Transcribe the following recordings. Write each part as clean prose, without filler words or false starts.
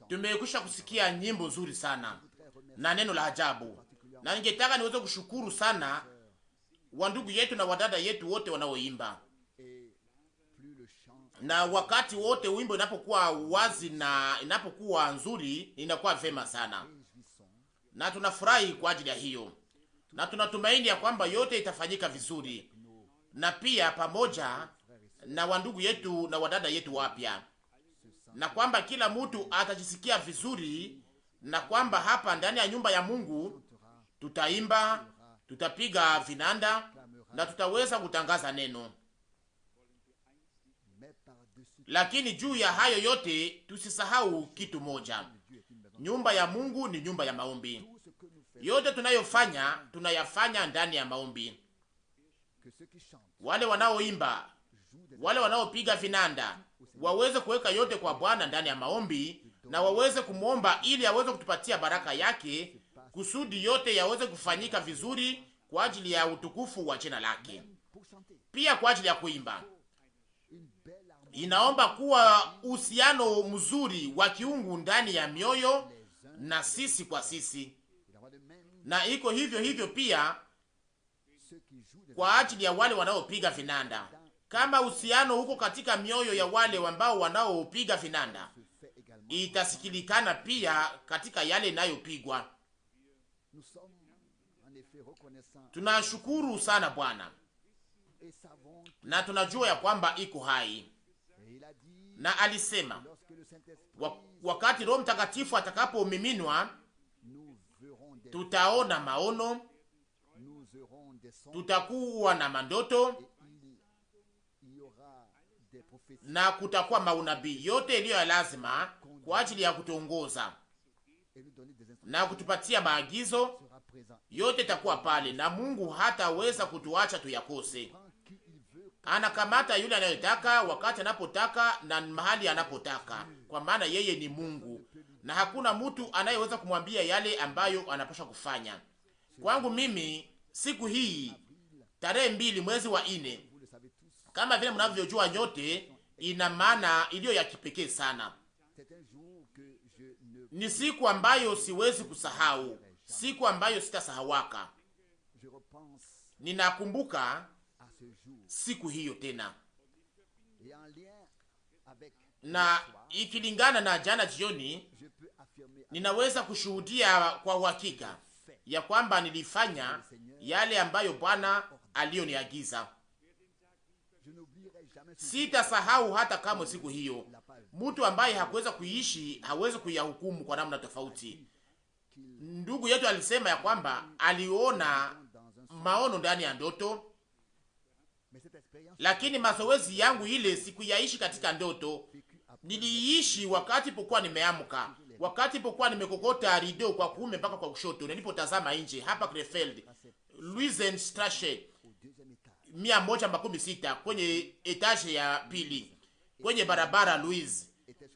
Tumekwisha kusikia nyimbo nzuri sana na neno la ajabu, na ningetaka niweze kushukuru sana wandugu yetu na wadada yetu wote wanaoimba. Na wakati wote wimbo inapokuwa wazi na inapokuwa nzuri, inakuwa vema sana, na tunafurahi kwa ajili ya hiyo, na tunatumaini ya kwamba yote itafanyika vizuri, na pia pamoja na wandugu yetu na wadada yetu wapya, na kwamba kila mtu atajisikia vizuri, na kwamba hapa ndani ya nyumba ya Mungu tutaimba, tutapiga vinanda na tutaweza kutangaza neno. Lakini juu ya hayo yote tusisahau kitu moja: nyumba ya Mungu ni nyumba ya maombi. Yote tunayofanya tunayafanya ndani ya maombi. Wale wanaoimba, wale wanaopiga vinanda waweze kuweka yote kwa Bwana ndani ya maombi, na waweze kumwomba ili aweze kutupatia baraka yake, kusudi yote yaweze kufanyika vizuri kwa ajili ya utukufu wa jina lake. Pia kwa ajili ya kuimba inaomba kuwa uhusiano mzuri wa kiungu ndani ya mioyo na sisi kwa sisi, na iko hivyo hivyo pia kwa ajili ya wale wanaopiga vinanda. Kama uhusiano huko katika mioyo ya wale ambao wanaopiga vinanda, itasikilikana pia katika yale inayopigwa. Tunashukuru sana Bwana, na tunajua ya kwamba iko hai, na alisema wakati Roho Mtakatifu atakapomiminwa tutaona maono, tutakuwa na mandoto na kutakuwa maunabii. Yote iliyo ya lazima kwa ajili ya kutuongoza na kutupatia maagizo, yote itakuwa pale, na Mungu hataweza kutuacha tuyakose. Anakamata yule anayotaka wakati anapotaka na mahali anapotaka, kwa maana yeye ni Mungu na hakuna mtu anayeweza kumwambia yale ambayo anapaswa kufanya. Kwangu mimi siku hii tarehe 2 mwezi wa 4, kama vile mnavyojua nyote, ina maana iliyo ya kipekee sana. Ni siku ambayo siwezi kusahau, siku ambayo sitasahawaka. Ninakumbuka siku hiyo tena, na ikilingana na jana jioni, ninaweza kushuhudia kwa uhakika ya kwamba nilifanya yale ambayo Bwana aliyoniagiza. Sitasahau hata kama siku hiyo. Mtu ambaye hakuweza kuishi hawezi kuyahukumu kwa namna tofauti. Ndugu yetu alisema ya kwamba aliona maono ndani ya ndoto, lakini mazoezi yangu ile sikuyaishi katika ndoto. Niliishi wakati pokuwa nimeamka, wakati pokuwa nimekokota rido kwa kuume mpaka kwa kushoto, nilipotazama nje hapa Krefeld Luisenstrasse 116 kwenye etage ya pili kwenye barabara Louise,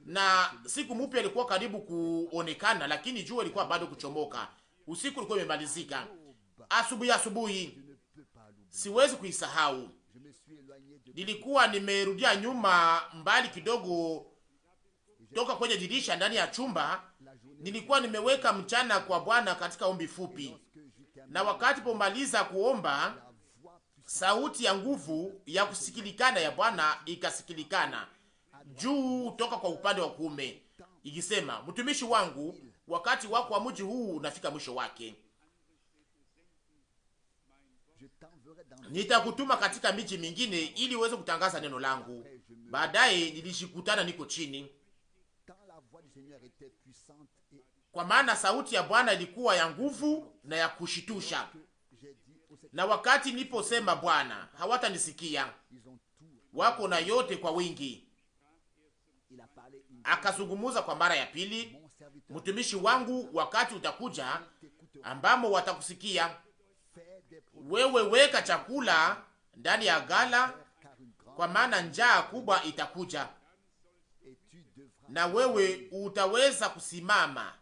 na siku mpya ilikuwa karibu kuonekana, lakini jua ilikuwa bado kuchomoka. Usiku ulikuwa umemalizika. Asubuhi siwezi kuisahau. Nilikuwa nimerudia nyuma mbali kidogo toka kwenye dirisha ndani ya chumba. Nilikuwa nimeweka mchana kwa Bwana katika ombi fupi, na wakati pomaliza kuomba, sauti ya nguvu ya kusikilikana ya Bwana ikasikilikana juu toka kwa upande wa kuume ikisema, mtumishi wangu, wakati wako wa mji huu unafika mwisho wake. Nitakutuma katika miji mingine ili uweze kutangaza neno langu. Baadaye nilishikutana niko chini, kwa maana sauti ya Bwana ilikuwa ya nguvu na ya kushitusha. Na wakati niliposema Bwana, hawatanisikia, wako na yote kwa wingi, akazungumuza kwa mara ya pili, mtumishi wangu, wakati utakuja ambamo watakusikia. Wewe weka chakula ndani ya gala, kwa maana njaa kubwa itakuja, na wewe utaweza kusimama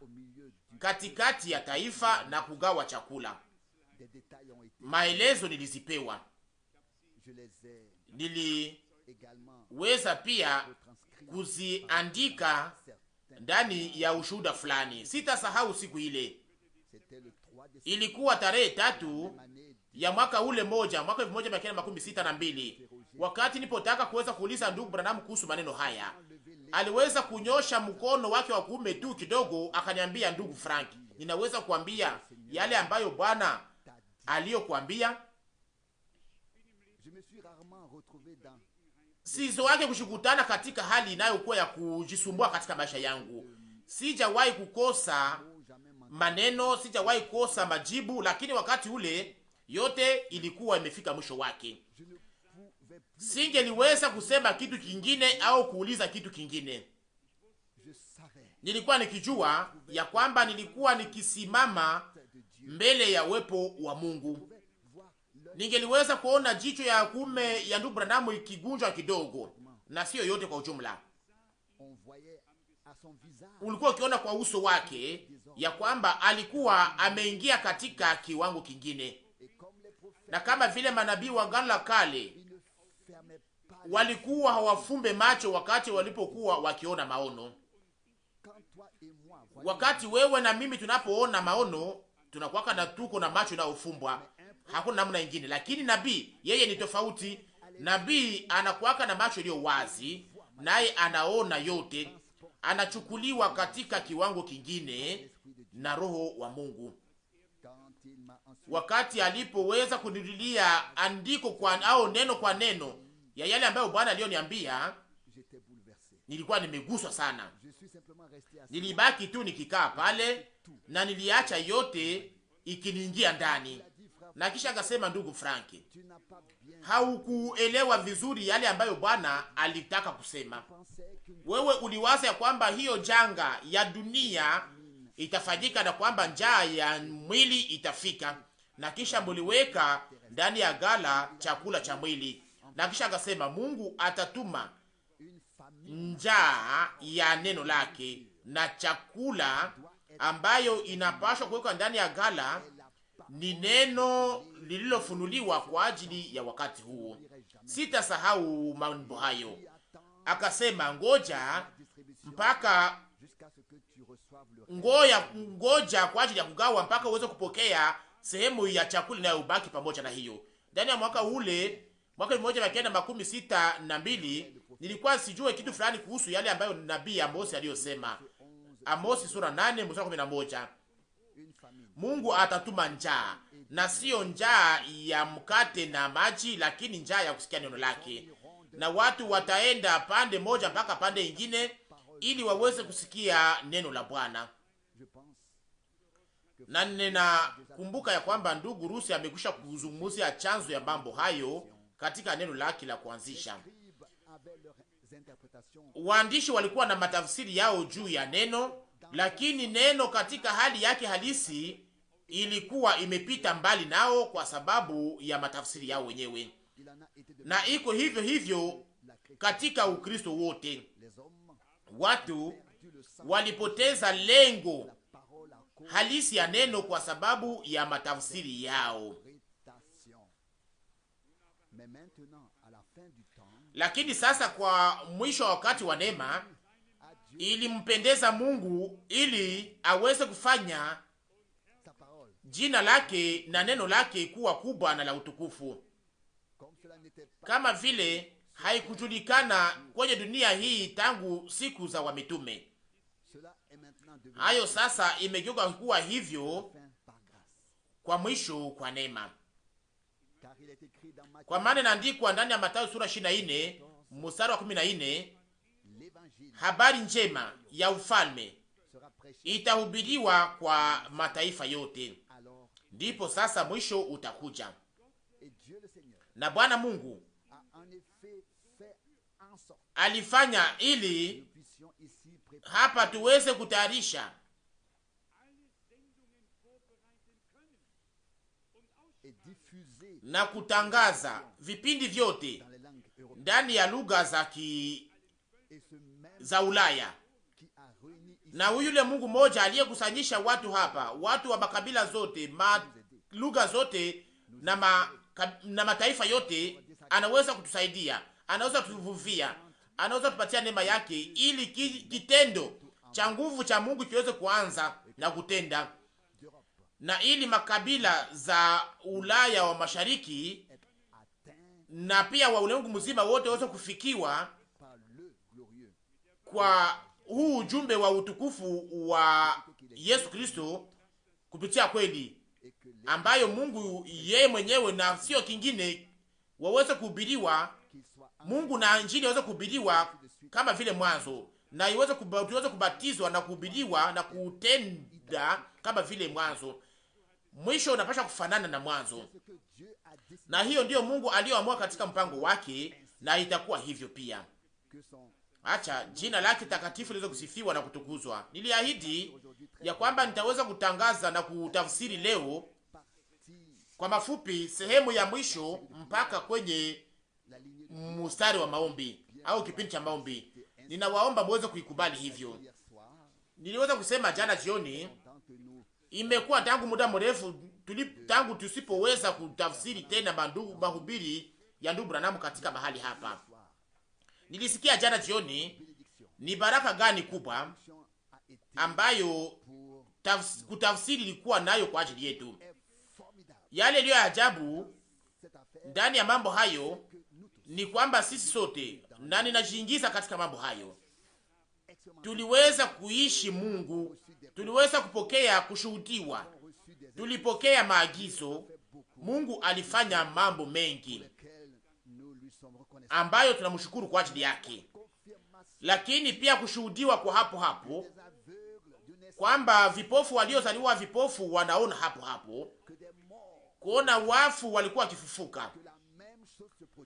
katikati ya taifa na kugawa chakula. Maelezo nilizipewa, weza pia kuziandika ndani ya ushuhuda fulani. Sitasahau siku ile, ilikuwa tarehe 3 ya mwaka ule moja, mwaka 1962, wakati nilipotaka kuweza kuuliza ndugu Branham kuhusu maneno haya. Aliweza kunyosha mkono wake wa kuume tu kidogo, akaniambia, ndugu Frank, ninaweza kuambia yale ambayo Bwana aliyokuambia. Sizo wake kushikutana katika hali inayokuwa ya kujisumbua katika maisha yangu. Sijawahi kukosa maneno, sijawahi kukosa majibu, lakini wakati ule yote ilikuwa imefika mwisho wake. Singeliweza kusema kitu kingine au kuuliza kitu kingine. Nilikuwa nikijua ya kwamba nilikuwa nikisimama mbele ya uwepo wa Mungu. Ningeliweza kuona jicho ya kume ya ndugu Branham ikigunjwa kidogo, na sio yote kwa ujumla. Ulikuwa ukiona kwa uso wake ya kwamba alikuwa ameingia katika kiwango kingine, na kama vile manabii wa Agano la Kale walikuwa hawafumbe macho wakati walipokuwa wakiona maono. Wakati wewe na mimi tunapoona maono, tunakuwa na tuko na macho yanayofumbwa, hakuna namna nyingine. Lakini nabii yeye ni tofauti. Nabii anakuwa na macho yaliyo wazi, naye anaona yote, anachukuliwa katika kiwango kingine na Roho wa Mungu. Wakati alipoweza kunirudia andiko kwa au neno kwa neno ya yale ambayo Bwana alioniambia, nilikuwa nimeguswa sana. Nilibaki tu nikikaa pale na niliacha yote ikiniingia ndani. Na kisha akasema, ndugu Franki, haukuelewa vizuri yale ambayo Bwana alitaka kusema. Wewe uliwaza ya kwamba hiyo janga ya dunia itafanyika na kwamba njaa ya mwili itafika, na kisha muliweka ndani ya gala chakula cha mwili. Na kisha akasema Mungu atatuma njaa ya neno lake, na chakula ambayo inapaswa kuwekwa ndani ya gala ni neno lililofunuliwa kwa ajili ya wakati huo. Sitasahau mambo hayo. Akasema ngoja mpaka ngoja kwa ajili ya kugawa mpaka uweze kupokea sehemu ya chakula inayobaki pamoja na hiyo. Ndani ya mwaka ule, mwaka 1962, nilikuwa sijue kitu fulani kuhusu yale ambayo nabii Amosi aliyosema. Amosi sura 8 mstari 11. Mungu atatuma njaa, na sio njaa ya mkate na maji, lakini njaa ya kusikia neno lake. Na watu wataenda pande moja mpaka pande ingine ili waweze kusikia neno la Bwana. Na ninakumbuka ya kwamba ndugu Rusi amekwisha kuzungumzia chanzo ya mambo hayo katika neno lake la kuanzisha. Waandishi walikuwa na matafsiri yao juu ya neno, lakini neno katika hali yake halisi ilikuwa imepita mbali nao kwa sababu ya matafsiri yao wenyewe. Na iko hivyo hivyo katika Ukristo wote. Watu walipoteza lengo halisi ya neno kwa sababu ya matafsiri yao. Lakini sasa kwa mwisho wa wakati wa neema, ilimpendeza Mungu ili aweze kufanya jina lake na neno lake kuwa kubwa na la utukufu, kama vile haikujulikana kwenye dunia hii tangu siku za wamitume. Hayo sasa imegeuka kuwa hivyo kwa mwisho kwa neema. Kwa maana inaandikwa ndani ya Mathayo sura 24 mstari wa 14, habari njema ya ufalme itahubiriwa kwa mataifa yote, ndipo sasa mwisho utakuja. Na Bwana Mungu alifanya ili hapa tuweze kutayarisha na kutangaza vipindi vyote ndani ya lugha za Ulaya. Na yule Mungu mmoja aliyekusanyisha watu hapa, watu wa makabila zote, lugha zote na mataifa yote, anaweza kutusaidia, anaweza kutuvuvia, anaweza kutupatia neema yake, ili kitendo cha nguvu cha Mungu kiweze kuanza na kutenda, na ili makabila za Ulaya wa Mashariki na pia wa ulimwengu mzima wote waweze kufikiwa kwa huu ujumbe wa utukufu wa Yesu Kristo kupitia kweli ambayo Mungu yeye mwenyewe na sio kingine waweze kuhubiriwa. Mungu na injili waweze kuhubiriwa kama vile mwanzo, na tuweze kubatizwa na kuhubiriwa na kutenda kama vile mwanzo. Mwisho unapaswa kufanana na mwanzo, na hiyo ndiyo Mungu aliyoamua katika mpango wake, na itakuwa hivyo pia. Acha jina lake takatifu liweze kusifiwa na kutukuzwa. Niliahidi ya kwamba nitaweza kutangaza na kutafsiri leo kwa mafupi sehemu ya mwisho mpaka kwenye mstari wa maombi au kipindi cha maombi. Ninawaomba muweze kuikubali hivyo. Niliweza kusema jana jioni, imekuwa tangu muda mrefu tangu tusipoweza kutafsiri tena mahubiri ya ndugu Branham katika mahali hapa. Nilisikia jana jioni ni baraka gani kubwa ambayo kutafsiri ilikuwa nayo kwa ajili yetu. Yale iliyo ajabu ndani ya mambo hayo ni kwamba sisi sote, na ninajiingiza katika mambo hayo, tuliweza kuishi Mungu, tuliweza kupokea kushuhudiwa, tulipokea maagizo. Mungu alifanya mambo mengi ambayo tunamshukuru kwa ajili yake, lakini pia kushuhudiwa kwa hapo hapo kwamba vipofu waliozaliwa vipofu wanaona hapo hapo, kuona wafu walikuwa wakifufuka,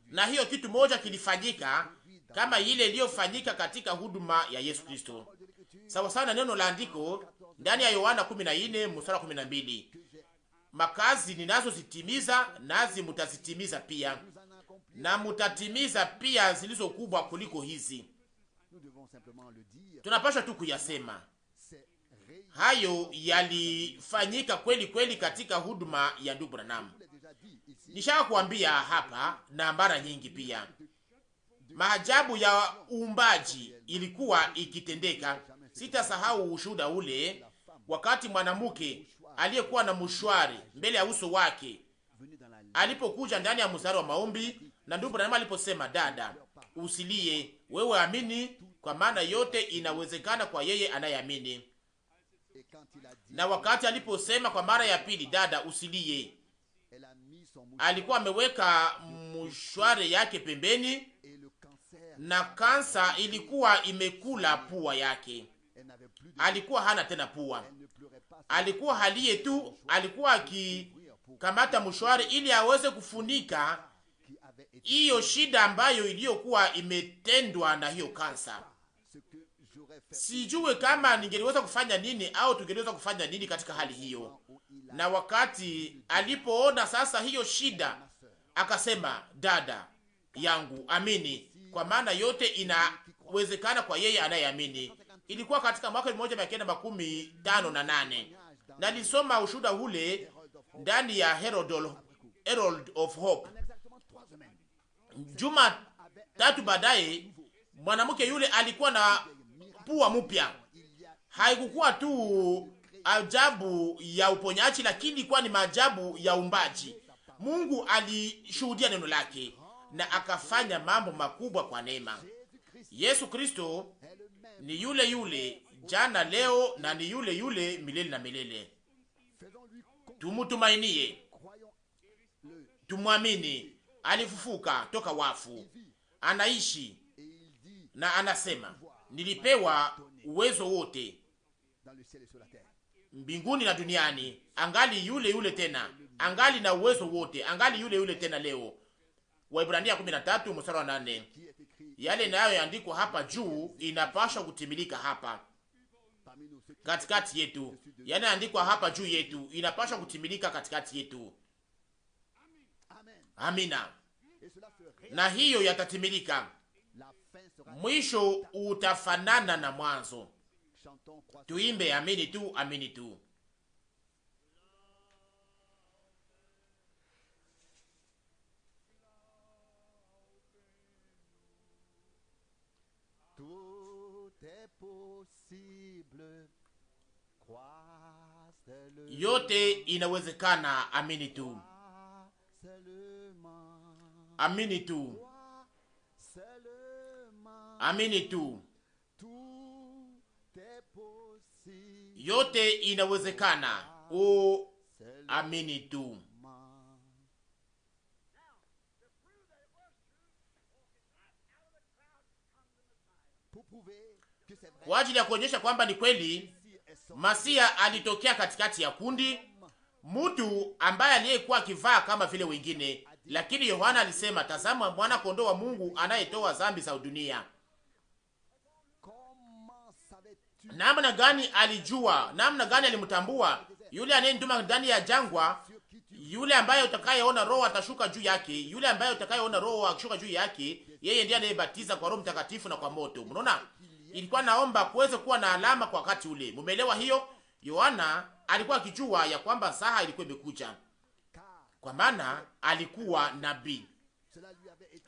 na hiyo kitu moja kilifanyika kama ile iliyofanyika katika huduma ya Yesu Kristo, sawa sawa na neno la andiko ndani ya Yohana 14 mstari 12, makazi ninazozitimiza nazi mutazitimiza pia, na mutatimiza pia zilizo kubwa kuliko hizi. Tunapaswa tu kuyasema hayo yalifanyika kweli kweli katika huduma ya ndugu Branham. Nishaka kuambia hapa na mara nyingi pia, maajabu ya uumbaji ilikuwa ikitendeka. Sitasahau ushuhuda ule wakati mwanamke aliyekuwa na mshwari mbele ya uso wake alipokuja ndani ya mstari wa maombi, na ndugu Branham aliposema, dada, usilie, wewe amini, kwa maana yote inawezekana kwa yeye anayeamini. Na wakati aliposema kwa mara ya pili, dada, usilie, alikuwa ameweka mshwari yake pembeni, na kansa ilikuwa imekula pua yake. Alikuwa hana tena pua, alikuwa halie tu, alikuwa akikamata mshwari ili aweze kufunika hiyo shida ambayo iliyokuwa imetendwa na hiyo kansa. Sijue kama ningeliweza kufanya nini au tungeliweza kufanya nini katika hali hiyo. Na wakati alipoona sasa hiyo shida, akasema, dada yangu, amini, kwa maana yote inawezekana kwa yeye anayeamini. Ilikuwa katika mwaka 1958 na nilisoma ushuhuda ule ndani ya Herald of Hope. Juma tatu baadaye, mwanamke yule alikuwa na pua mpya. Haikukuwa tu ajabu ya uponyaji, lakini ilikuwa ni maajabu ya umbaji. Mungu alishuhudia neno lake na akafanya mambo makubwa kwa neema. Yesu Kristo ni yule yule jana, leo na ni yule yule milele na milele. Tumutumainie, tumwamini. Alifufuka toka wafu, anaishi na anasema, nilipewa uwezo wote mbinguni na duniani. Angali yule yule tena, angali na uwezo wote, angali yule yule tena leo. Waebrania 13 mstari wa 8. Yale nayo yaandikwa hapa juu inapaswa kutimilika hapa katikati yetu. Yale yaandikwa hapa juu yetu inapaswa kutimilika katikati yetu. Amina. Na hiyo yatatimilika. Mwisho utafanana na mwanzo. Tuimbe amini tu, amini tu. Yote inawezekana. Amini tu, amini tu, amini tu. Yote inawezekana. O, amini tu. Kwa ajili ya kuonyesha kwamba ni kweli Masia alitokea katikati ya kundi, mtu ambaye aliyekuwa akivaa kama vile wengine, lakini Yohana alisema, tazama mwana kondoo wa Mungu anayetoa dhambi za dunia. Namna gani alijua, namna gani alimtambua yule anayenituma ndani ya jangwa, yule ambaye utakayeona Roho atashuka juu yake, yule ambaye utakayeona Roho akishuka juu yake, yeye ndiye anayebatiza kwa Roho Mtakatifu na kwa moto. Mnaona, ilikuwa naomba kuweze kuwa na alama kwa wakati ule. Mumeelewa hiyo? Yohana alikuwa akijua ya kwamba saa ilikuwa imekuja, kwa maana alikuwa nabii.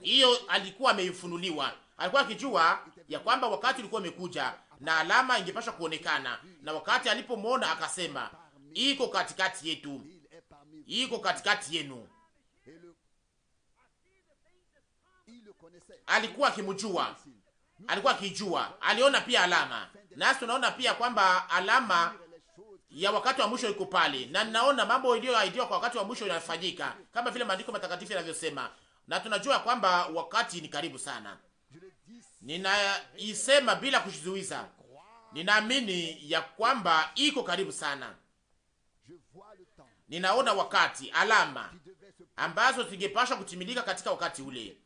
Hiyo alikuwa ameifunuliwa. Alikuwa akijua ya kwamba wakati ulikuwa umekuja na alama ingepaswa kuonekana, na wakati alipomwona akasema, iko katikati yetu, iko katikati yenu. Alikuwa akimjua, alikuwa akijua, aliona pia alama. Nasi tunaona pia kwamba alama ya wakati wa mwisho iko pale, na ninaona mambo iliyoahidiwa kwa wakati wa mwisho yanafanyika kama vile maandiko matakatifu yanavyosema, na tunajua kwamba wakati ni karibu sana. Ninaisema bila kujizuiza, ninaamini ya kwamba iko karibu sana. Ninaona wakati, alama ambazo zingepaswa kutimilika katika wakati ule,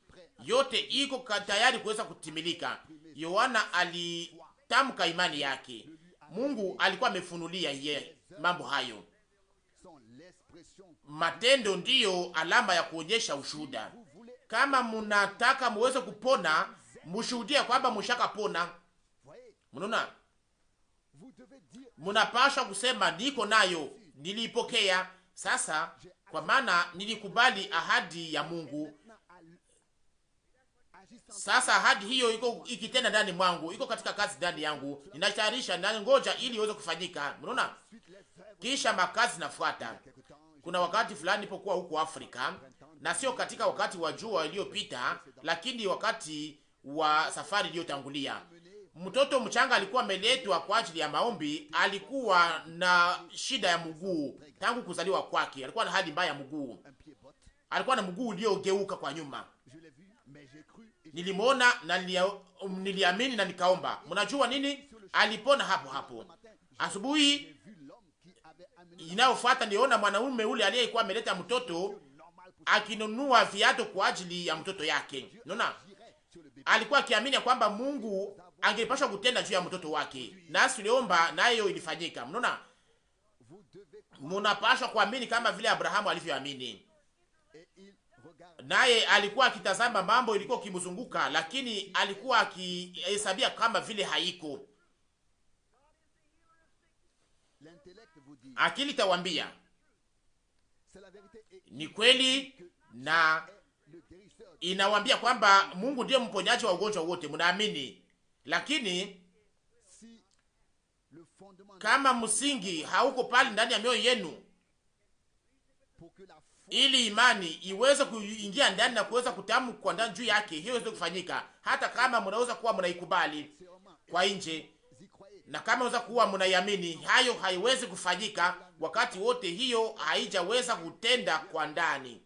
yote iko tayari kuweza kutimilika. Yohana alitamka imani yake, Mungu alikuwa amefunulia yeye mambo hayo. Matendo ndiyo alama ya kuonyesha ushuhuda. Kama munataka muweze kupona, mushuhudia kwamba mushaka pona. Mnaona, munapaswa kusema niko nayo, nilipokea sasa, kwa maana nilikubali ahadi ya Mungu. Sasa ahadi hiyo iko ikitenda ndani mwangu, iko katika kazi ndani yangu, ninatayarisha na ngoja ili iweze kufanyika. Mnaona, kisha makazi nafuata. Kuna wakati fulani nilipokuwa huko Afrika, na sio katika wakati wa jua iliyopita, lakini wakati wa safari iliyotangulia, mtoto mchanga alikuwa ameletwa kwa ajili ya maombi. Alikuwa na shida ya mguu tangu kuzaliwa kwake, alikuwa na hali mbaya ya mguu, alikuwa na mguu uliogeuka kwa nyuma. Nilimwona na niliamini na nikaomba. Mnajua nini? Alipona hapo hapo. Asubuhi inayofuata niona mwanaume ule aliyekuwa ameleta mtoto akinunua viatu kwa ajili ya mtoto yake. Unaona? Alikuwa akiamini kwamba Mungu angepaswa kutenda juu ya mtoto wake. Nasi tuliomba nayo ilifanyika. Mnaona? Mnapaswa kuamini kama vile Abrahamu alivyoamini. Naye alikuwa akitazama mambo ilikuwa kimzunguka, lakini alikuwa akihesabia kama vile haiko. Akili tawambia ni kweli, na inawambia kwamba Mungu ndiye mponyaji wa ugonjwa wote. Mnaamini, lakini kama msingi hauko pale ndani ya mioyo yenu, ili imani iweze kuingia ndani na kuweza kutamkwa ndani juu yake, hiyo iweze kufanyika. Hata kama mnaweza kuwa mnaikubali kwa nje, na kama mnaweza kuwa mnaiamini, hayo haiwezi kufanyika wakati wote, hiyo haijaweza kutenda kwa ndani.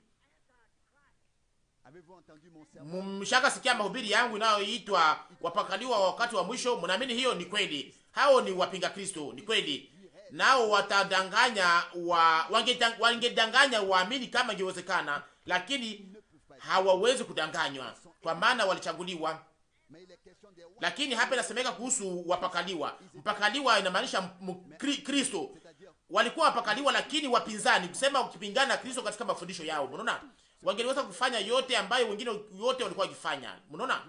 Mshaka sikia mahubiri yangu inayoitwa wapakaliwa wakati wa mwisho. Mnaamini hiyo? Ni kweli. Hao ni wapinga Kristo, ni kweli. Nao watadanganya wangedanganya waamini kama ingewezekana, lakini hawawezi kudanganywa kwa maana walichaguliwa. Lakini hapa inasemeka kuhusu wapakaliwa. Mpakaliwa inamaanisha Kristo. Walikuwa wapakaliwa lakini wapinzani, kusema ukipingana na Kristo katika mafundisho yao. Unaona? Wangeweza kufanya yote ambayo wengine wote walikuwa wakifanya. Unaona?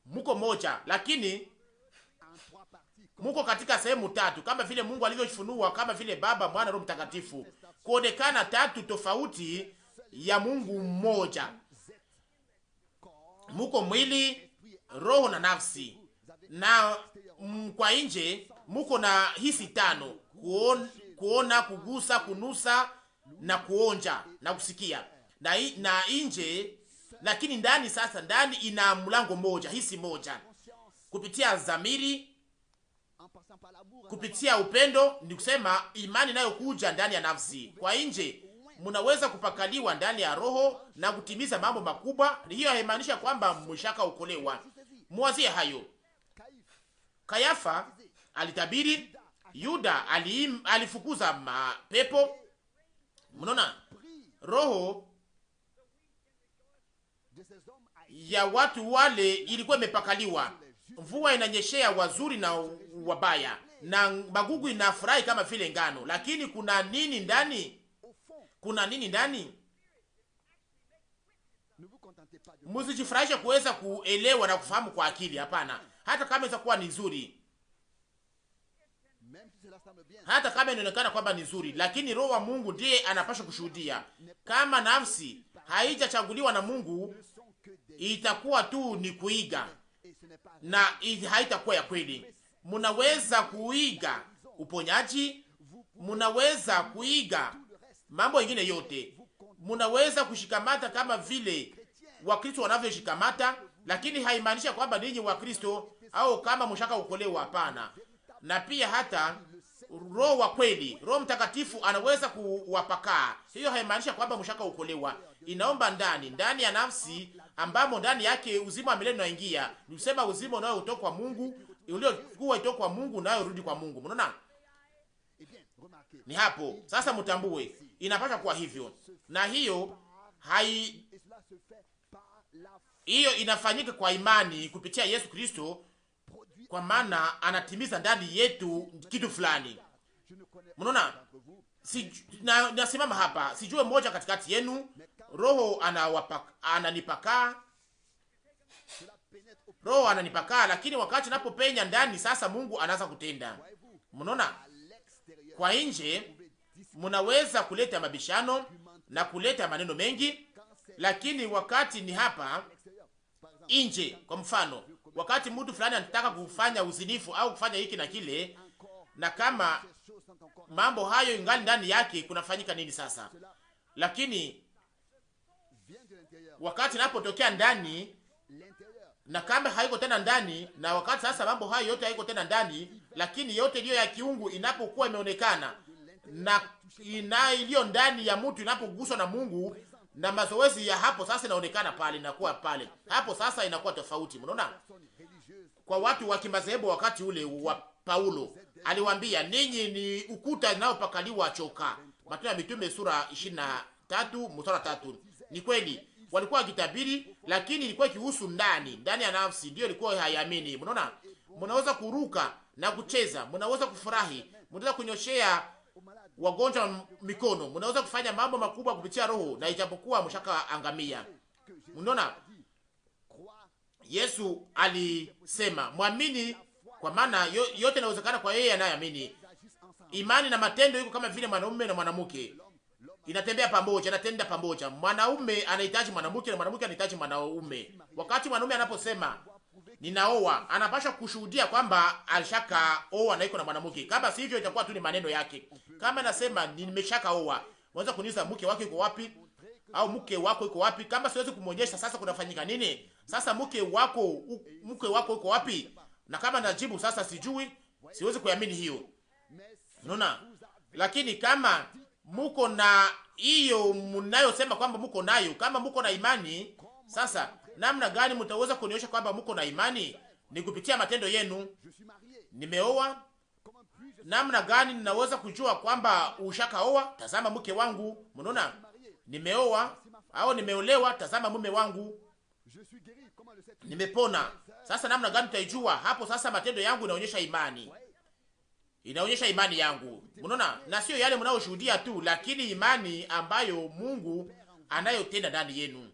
Mko moja lakini muko katika sehemu tatu, kama vile Mungu alivyofunua, kama vile Baba, Mwana, Roho Mtakatifu, kuonekana tatu tofauti ya Mungu mmoja. Muko mwili, roho na nafsi, na kwa nje muko na hisi tano: kuona, kugusa, kunusa na kuonja na kusikia na nje. Lakini ndani sasa, ndani ina mlango moja, hisi moja, kupitia dhamiri, kupitia upendo, ni kusema imani nayo kuja ndani ya nafsi. Kwa nje mnaweza kupakaliwa ndani ya roho na kutimiza mambo makubwa. Hiyo haimaanisha kwamba mshaka ukolewa. Mwazie hayo. Kayafa alitabiri, Yuda alifukuza mapepo. Mnaona, roho ya watu wale ilikuwa imepakaliwa. Mvua inanyeshea wazuri na wabaya, na magugu inafurahi kama vile ngano. Lakini kuna nini ndani? Kuna nini ndani? Msijifurahishe kuweza kuelewa na kufahamu kwa akili. Hapana, hata kama inaweza kuwa ni nzuri, hata kama inaonekana kwamba ni nzuri, lakini roho wa Mungu ndiye anapaswa kushuhudia. Kama nafsi haijachaguliwa na Mungu, itakuwa tu ni kuiga na haitakuwa ya kweli. Munaweza kuiga uponyaji, munaweza kuiga mambo mengine yote, munaweza kushikamata kama vile Wakristo wanavyoshikamata, lakini haimaanishi kwamba ninyi Wakristo au kama mshaka ukolewa. Hapana. Na pia hata Roho wa kweli, Roho Mtakatifu anaweza kuwapakaa. Hiyo haimaanishi kwamba mshaka ukolewa. Inaomba ndani ya nafsi, ambamo ndani yake uzima wa milele unaingia. Ni kusema uzima unao kutoka kwa Mungu, uliokuwa kutoka kwa Mungu nayo rudi kwa Mungu. Mnaona? Ni hapo sasa mtambue, inapaswa kuwa hivyo. Na hiyo inafanyika kwa imani kupitia Yesu Kristo, kwa maana anatimiza ndani yetu kitu fulani. Mnaona? Nasimama hapa, sijue mmoja katikati yenu Roho ananipaka, lakini wakati napopenya ndani sasa, Mungu anaanza kutenda. Mnaona? Kwa nje mnaweza kuleta mabishano na kuleta maneno mengi, lakini wakati ni hapa nje. Kwa mfano, wakati mtu fulani anataka kufanya uzinifu au kufanya hiki na kile, na kama mambo hayo ingali ndani yake, kunafanyika nini sasa? Lakini wakati napotokea ndani, na kama haiko tena ndani, na wakati sasa mambo hayo yote haiko tena ndani, lakini yote iliyo ya kiungu inapokuwa imeonekana na iliyo ndani ya mtu inapoguswa na Mungu, na mazoezi ya hapo sasa inaonekana pale, inakuwa pale, hapo sasa inakuwa tofauti. Mnaona? Kwa watu wa kimadhehebu wakati ule wa Paulo aliwaambia, ninyi ni ukuta unaopakaliwa choka. Matendo ya Mitume sura 23 mstari 3. Ni kweli walikuwa wakitabiri, lakini ilikuwa kihusu ndani ya nafsi, ndio ilikuwa haiamini. Mnaona? Mnaweza kuruka na kucheza, mnaweza kufurahi, mnaweza kunyoshea wagonjwa mikono, mnaweza kufanya mambo makubwa kupitia roho, na ijapokuwa mshaka angamia. Mnaona? Yesu alisema mwamini, kwa maana yote inawezekana kwa yeye anayeamini. Imani na matendo iko kama vile mwanaume na mwanamke, inatembea pamoja, inatenda pamoja. Mwanaume anahitaji mwanamke na mwanamke anahitaji mwanaume. Wakati mwanaume anaposema ninaoa, anapaswa kushuhudia kwamba alishaka oa na iko na mwanamke. Kama si hivyo, itakuwa tu ni maneno yake. Kama anasema nimeshaka oa, unaweza kuniuliza mke wako iko wapi? Au mke wako iko wapi? Kama siwezi kumuonyesha, sasa kunafanyika nini? Sasa mke wako iko wapi? Na kama najibu sasa sijui, siwezi kuamini hiyo. Unaona? Lakini kama muko na hiyo mnayosema kwamba muko nayo, kama muko na imani, sasa namna gani mtaweza kunionyesha kwamba muko na imani? Ni kupitia matendo yenu. Nimeoa, namna gani ninaweza kujua kwamba ushakaoa? Tazama mke wangu. Mnaona? Nimeoa au nimeolewa, tazama mume wangu. Nimepona. Sasa namna gani tutaijua? Hapo sasa matendo yangu inaonyesha imani. Inaonyesha imani yangu. Mnaona? Na sio yale mnaoshuhudia tu, lakini imani ambayo Mungu anayotenda ndani yenu.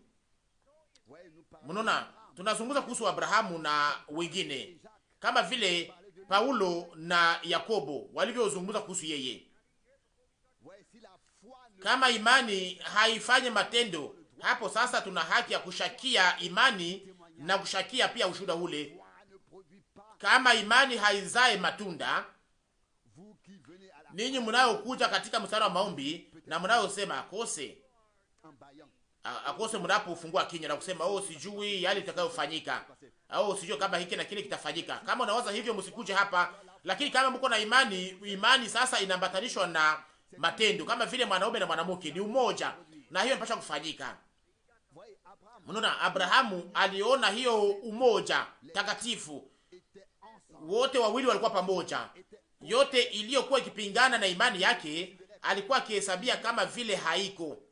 Mnaona? Tunazungumza kuhusu Abrahamu na wengine, kama vile Paulo na Yakobo walivyozungumza kuhusu yeye. Kama imani haifanye matendo, hapo sasa tuna haki ya kushakia imani na kushakia pia ushuhuda ule. kama imani haizae matunda, ninyi mnayokuja katika mstari wa maombi na mnayosema akose mnapofungua kinywa na kusema oh, sijui yale itakayofanyika, au sijui kama hiki na kile kitafanyika. Kama unawaza hivyo, msikuje hapa. Lakini kama mko na imani sasa inaambatanishwa na matendo, kama vile mwanaume na mwanamke ni umoja, na hiyo inapaswa kufanyika. Mnaona, Abrahamu aliona hiyo umoja takatifu, wote wawili walikuwa pamoja. Yote iliyokuwa ikipingana na imani yake alikuwa akihesabia kama vile haiko.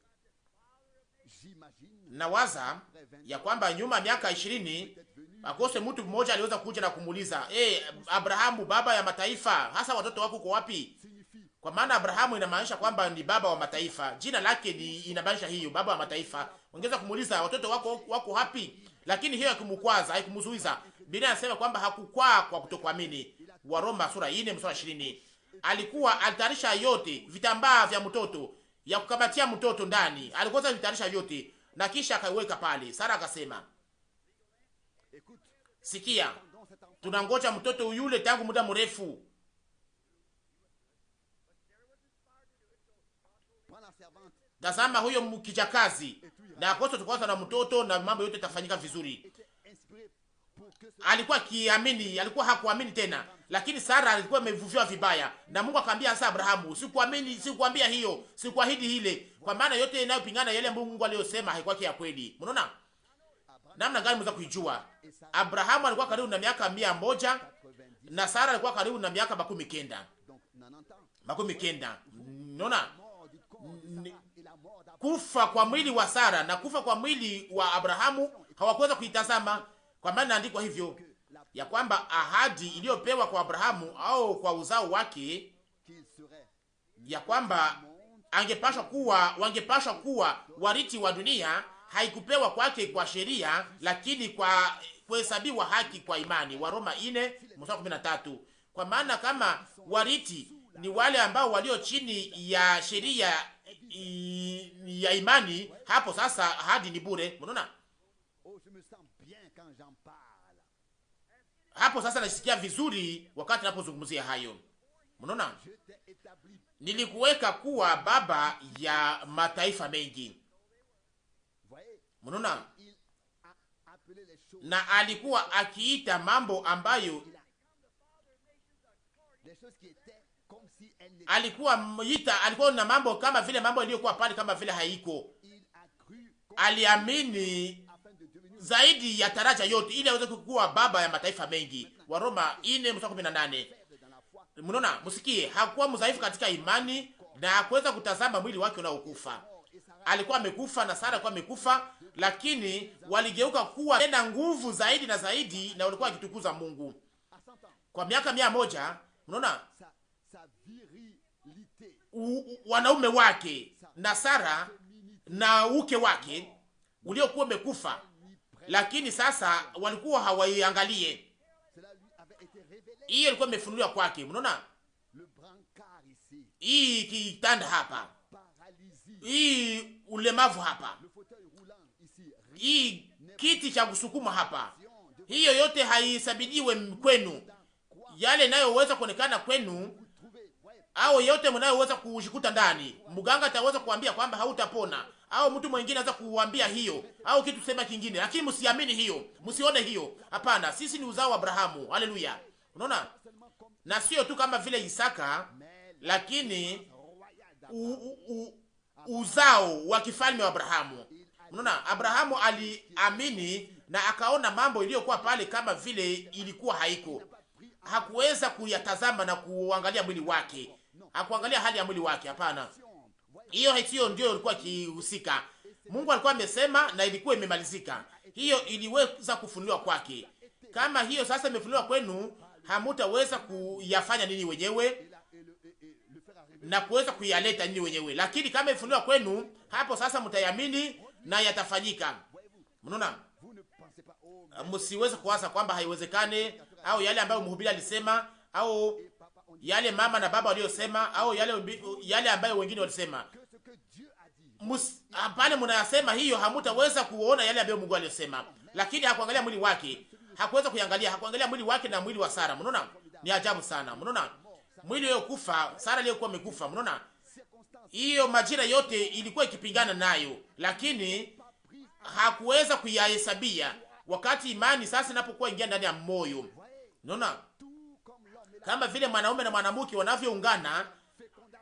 Na waza ya kwamba nyuma ya miaka 20 akose mtu mmoja aliweza kuja na kumuuliza, Abrahamu, baba ya mataifa, hasa watoto wako uko wapi? Kwa maana Abrahamu inamaanisha kwamba ni baba wa mataifa. Jina lake inamaanisha hiyo, baba wa mataifa. Ongeza kumuuliza watoto wako wapi? Lakini hiyo hakumkwaza, haikumzuiza. Biblia inasema kwamba hakukwaa kwa kutokuamini. Waroma sura 4 mstari 20. Alikuwa alitarisha yote, vitambaa vya mtoto, ya kukamatia mtoto ndani. Alikuwa alitarisha yote na kisha akaiweka pale. Sara akasema, sikia, tunangoja mtoto yule tangu muda mrefu. Tazama huyo mkijakazi na akoso tukwaza na mtoto na mambo yote itafanyika vizuri. Alikuwa kiamini, alikuwa hakuamini tena. Lakini Sara alikuwa amevuviwa vibaya. Na Mungu akamwambia sasa Abrahamu, sikuamini, sikuambia hiyo, sikuahidi ile. Kwa maana yote inayopingana yale Mungu aliyosema haikuwa ya kweli. Unaona? Namna gani mweza kuijua? Abrahamu alikuwa karibu na miaka 100 na Sara alikuwa karibu na miaka 90. 90. Unaona? Kufa kwa mwili wa Sara na kufa kwa mwili wa Abrahamu hawakuweza kuitazama, kwa maana andikwa hivyo ya kwamba ahadi iliyopewa kwa Abrahamu au kwa uzao wake ya kwamba wangepashwa kuwa warithi wa dunia haikupewa kwake kwa sheria, lakini kwa kuhesabiwa haki kwa imani. Waroma 4:13. Kwa maana kama warithi ni wale ambao walio chini ya sheria ya imani, hapo sasa ahadi ni bure. Unaona? Hapo sasa nasikia vizuri wakati napozungumzia hayo. Unaona? Nilikuweka kuwa baba ya mataifa mengi. Unaona? Na alikuwa akiita mambo ambayo alikuwa na mambo kama vile mambo yaliyokuwa pale kama vile haiko. Aliamini zaidi ya taraja yote ili aweze kuwa baba ya mataifa mengi. Waroma 4:18. Mnaona, msikie, hakuwa mdhaifu katika imani na hakuweza kutazama mwili wake unaokufa. Alikuwa amekufa na Sara alikuwa amekufa, lakini waligeuka kuwa tena nguvu zaidi na zaidi, na walikuwa wakitukuza Mungu kwa miaka 100. Mnaona, wanaume wake na Sara na uke wake uliokuwa umekufa, lakini sasa walikuwa hawaiangalie. Hiyo ilikuwa imefunuliwa kwake. Mnaona, hii kitanda hapa, hii ulemavu hapa, hii kiti cha kusukuma hapa, hiyo yote haisabidiwe kwenu. Yale inayoweza kuonekana kwenu au yote mnayoweza kujikuta ndani, mganga ataweza kuambia kwamba hautapona, au mtu mwingine anaweza kuambia hiyo, au kitu sema kingine, lakini msiamini hiyo, msione hiyo. Hapana, sisi ni uzao wa Abrahamu. Haleluya! Unaona? Na sio tu kama vile Isaka, lakini uzao wa kifalme wa Abrahamu. Unaona, Abrahamu aliamini na akaona mambo iliyokuwa pale kama vile ilikuwa haiko. Hakuweza kuyatazama na kuangalia mwili wake, hakuangalia hali ya mwili wake. Hapana, hiyo ndio ilikuwa kihusika. Mungu alikuwa amesema na ilikuwa imemalizika. Hiyo iliweza kufunuliwa kwake. Kama hiyo sasa imefunuliwa kwenu, hamutaweza kuyafanya nini wenyewe na kuweza kuyaleta nini wenyewe, lakini kama imefunuliwa kwenu, hapo sasa mtayamini na yatafanyika. Mnaona? Msiweze kuwaza kwamba haiwezekane, au yale ambayo mhubiri alisema, au yale mama na baba waliosema, au yale ambayo wengine walisema. Hapana, mnayasema hiyo, hamutaweza kuona yale ambayo Mungu alisema. Lakini hakuangalia mwili wake, hakuweza kuangalia, hakuangalia mwili wake na mwili wa Sara. Mnaona ni ajabu sana. Mnaona mwili wao kufa, Sara aliyekuwa amekufa. Mnaona hiyo majira yote ilikuwa ikipingana nayo, lakini hakuweza kuyahesabia wakati imani sasa inapokuwa ingia ndani ya moyo. Unaona, kama vile mwanaume na mwanamke wanavyoungana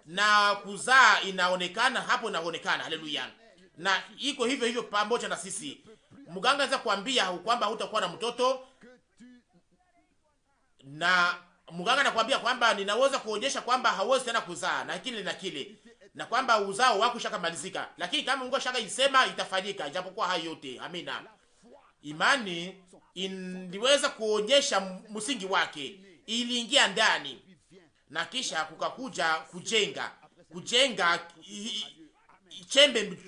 na kuzaa, inaonekana hapo, inaonekana. Haleluya! Na iko hivyo hivyo pamoja na sisi. Mganga anaweza kuambia kwamba hutakuwa na mtoto, na mganga anakuambia kwamba ninaweza kuonyesha kwamba hauwezi tena kuzaa na kile na kile, na kwamba uzao wako ushakamalizika. Lakini kama Mungu shaka isema itafanyika, ijapokuwa hayo yote. Amina. Imani iliweza kuonyesha msingi wake, iliingia ndani, na kisha kukakuja kujenga chembe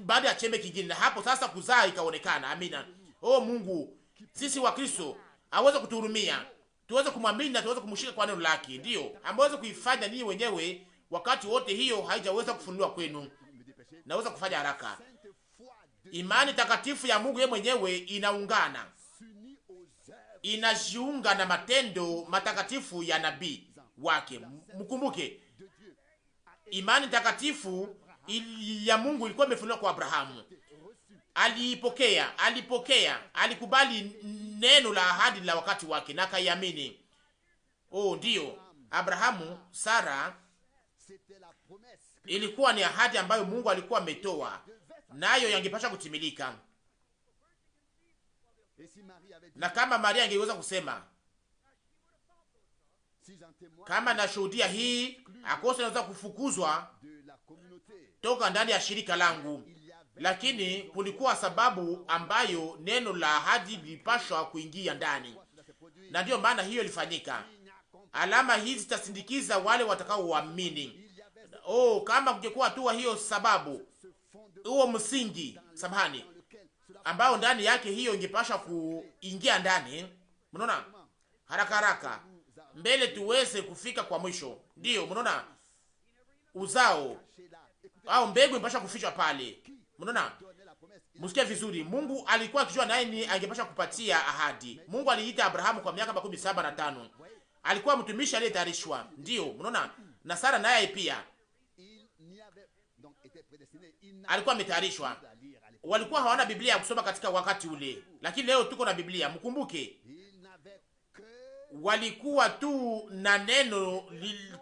baada ya chembe kingine, na hapo sasa kuzaa ikaonekana. Amina. Oh Mungu, sisi wa Kristo aweze kutuhurumia, tuweze kumwamini na tuweze kumshika kwa neno lake, ndio ameweza kuifanya ninyi wenyewe wakati wote hiyo haijaweza kufunuliwa kwenu. Naweza kufanya haraka. Imani takatifu ya Mungu yeye mwenyewe inaungana, inajiunga na matendo matakatifu ya nabii wake. Mkumbuke, imani takatifu ya Mungu ilikuwa imefunuliwa kwa Abrahamu. Alipokea, alikubali neno la ahadi la wakati wake na akaiamini. Oh, ndio Abrahamu, Sara ilikuwa ni ahadi ambayo Mungu alikuwa ametoa, nayo yangepasha kutimilika. Na kama Maria angeweza kusema, kama nashuhudia hii, akose naweza kufukuzwa toka ndani ya shirika langu, lakini kulikuwa sababu ambayo neno la ahadi lilipashwa kuingia ndani, na ndiyo maana hiyo ilifanyika. Alama hizi zitasindikiza wale watakaoamini. Oh, kama kungekuwa tu hiyo sababu, huo msingi samahani, ambao ndani yake hiyo ingepasha kuingia ndani. Mnaona, haraka mbele tuweze kufika kwa mwisho. Ndio mnaona, uzao au mbegu impasha kufichwa pale. Mnaona, msikie vizuri. Mungu alikuwa akijua naye ni angepasha kupatia ahadi. Mungu aliita Abrahamu kwa miaka 75. Alikuwa mtumishi aliyetayarishwa. Ndio mnaona, na Sara naye pia alikuwa ametayarishwa. Walikuwa hawana Biblia ya kusoma katika wakati ule, lakini leo tuko na Biblia. Mkumbuke, walikuwa tu na neno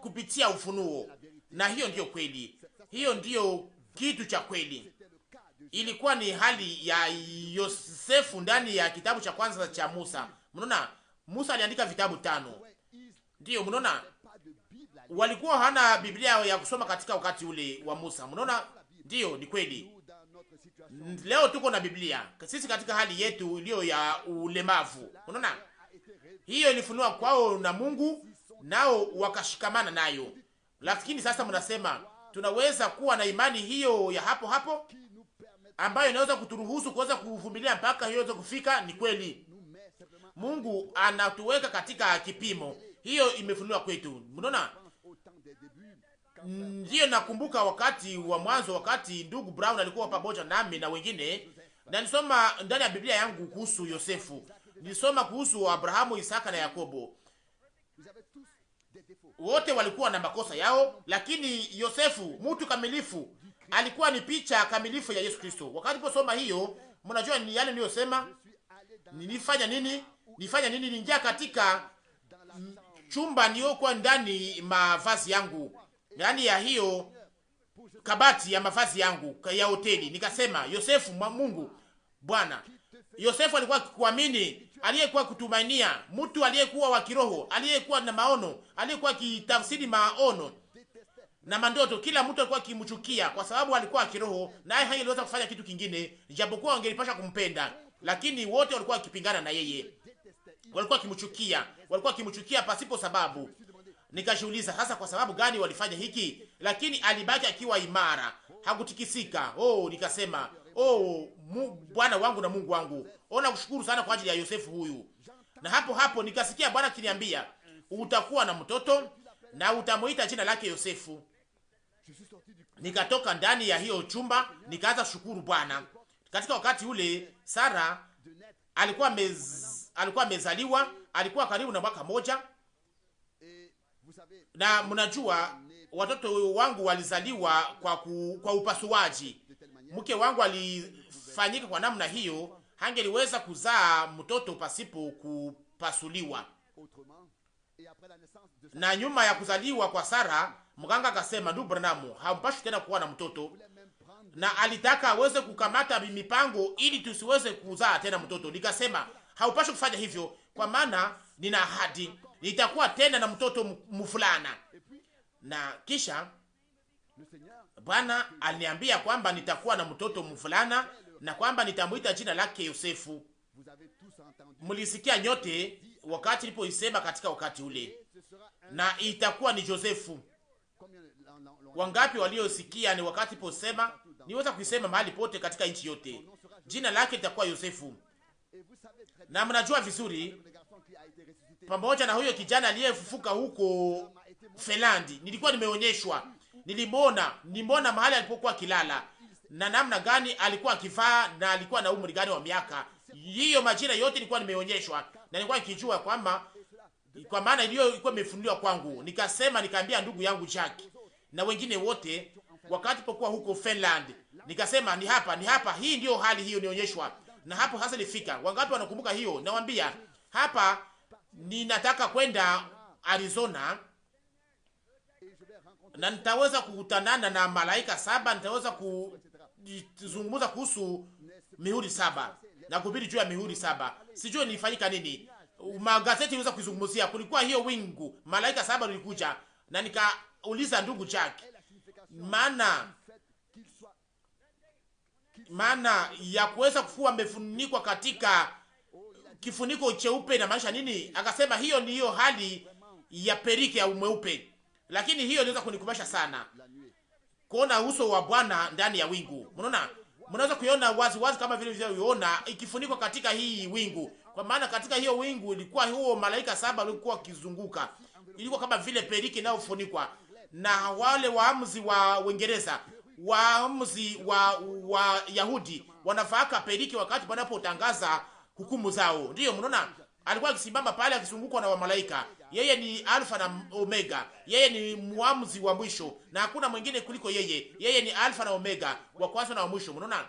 kupitia ufunuo, na hiyo ndiyo kweli. Hiyo ndiyo kitu cha kweli. Ilikuwa ni hali ya Yosefu ndani ya kitabu cha kwanza cha Musa. Mnaona, Musa aliandika vitabu 5. Ndio mnaona, walikuwa hana Biblia ya kusoma katika wakati ule wa Musa. Mnaona, ndio ni kweli. Leo tuko na Biblia sisi katika hali yetu iliyo ya ulemavu. Unaona, hiyo ilifunua kwao na Mungu, nao wakashikamana nayo. Lakini sasa mnasema tunaweza kuwa na imani hiyo ya hapo hapo ambayo inaweza kuturuhusu kuweza kuvumilia mpaka hiyo iweze kufika. Ni kweli, Mungu anatuweka katika kipimo. Hiyo imefunuliwa kwetu. Mnaona, ndiyo nakumbuka wakati wa mwanzo, wakati ndugu Brown alikuwa pamoja nami na wengine, na nisoma ndani ya Biblia yangu kuhusu Yosefu. Nilisoma kuhusu Abrahamu, Isaka na Yakobo. Wote walikuwa na makosa yao, lakini Yosefu, mtu kamilifu, alikuwa ni picha kamilifu ya Yesu Kristo. Wakati posoma hiyo, mnajua ni yale niliyosema. Nilifanya nini? Niingia katika chumba niliokuwa ndani mavazi yangu, ndani ya hiyo kabati ya mavazi yangu ya hoteli. Nikasema, Yosefu, Mungu Bwana. Yosefu alikuwa kuamini, aliyekuwa kutumainia, mtu aliyekuwa wa kiroho, aliyekuwa na maono, aliyekuwa kitafsiri maono na mandoto. Kila mtu alikuwa kimchukia kwa sababu alikuwa kiroho, naye hangeweza kufanya kitu kingine japokuwa wangelipasha kumpenda, lakini wote walikuwa wakipingana na yeye. Walikuwa kimchukia pasipo sababu. Nikajiuliza hasa kwa sababu gani walifanya hiki, lakini alibaki akiwa imara, hakutikisika. Nikasema, Bwana wangu na Mungu wangu, nakushukuru sana kwa ajili ya Yosefu huyu. Na hapo nikasikia Bwana akiniambia, utakuwa na mtoto na utamuita jina lake Yosefu. Nikatoka ndani ya hiyo chumba, nikaanza shukuru Bwana. Katika wakati ule Sara alikuwa alikuwa amezaliwa, alikuwa karibu na mwaka moja. Na mnajua watoto wangu walizaliwa kwa upasuaji. Mke wangu alifanyika kwa namna hiyo, hangeliweza kuzaa mtoto pasipo kupasuliwa. Na nyuma ya kuzaliwa kwa Sara, mganga akasema, ndugu Branham, hampashi tena kuwa na mtoto, na alitaka aweze kukamata mipango ili tusiweze kuzaa tena mtoto. Nikasema haupashi kufanya hivyo, kwa maana nina ahadi nitakuwa tena na mtoto mfulana. Na kisha Bwana aliniambia kwamba nitakuwa na mtoto mfulana na kwamba nitamuita jina lake Yosefu. Mlisikia nyote wakati nilipoisema katika wakati ule, na itakuwa ni Josefu. Wangapi waliosikia ni wakati niliposema, niweza kuisema mahali pote katika nchi yote, jina lake litakuwa Yosefu. Na mnajua vizuri, pamoja na huyo kijana aliyefufuka huko Finlandi, nilikuwa nimeonyeshwa, nilimwona mahali alipokuwa kilala na namna gani alikuwa akivaa na alikuwa na umri gani wa miaka. Hiyo majina yote nilikuwa nimeonyeshwa na nilikuwa nikijua kwamba, kwa maana hiyo ilikuwa imefunuliwa kwangu. Nikasema, nikaambia ndugu yangu Jack na wengine wote wakati pokuwa huko Finland, nikasema ni hapa, hii ndio hali hiyo nionyeshwa, na hapo hasa nilifika. Wangapi wanakumbuka hiyo? Nawaambia hapa, ninataka kwenda Arizona na nitaweza kukutanana na malaika 7, nitaweza kuzungumza kuhusu mihuri 7 na kuhubiri juu ya mihuri 7. Sijui nilifanyika nini, magazeti iliweza kuzungumzia, kulikuwa hiyo wingu malaika 7 lilikuja, na nikauliza ndugu Jack, maana ya kuweza kufua amefunikwa katika kifuniko cheupe na maanisha nini? Akasema hiyo ni hiyo hali ya perike ya umweupe, lakini hiyo inaweza kunikumbusha sana kuona uso wa Bwana ndani ya wingu. Mnaona, mnaweza kuiona wazi wazi kama vile unavyoiona ikifunikwa katika hii wingu, kwa maana katika hiyo wingu ilikuwa huo malaika 7 walikuwa kizunguka, ilikuwa kama vile perike inayofunikwa. Na wale waamuzi wa Uingereza, waamuzi wa Yahudi wanafaaka perike wakati wanapotangaza hukumu zao. Ndio mnaona alikuwa akisimama pale akizungukwa na wamalaika. Yeye ni Alfa na Omega, yeye ni muamuzi wa mwisho na hakuna mwingine kuliko yeye. Yeye ni Alfa na Omega, wa kwanza na wa mwisho. Mnaona,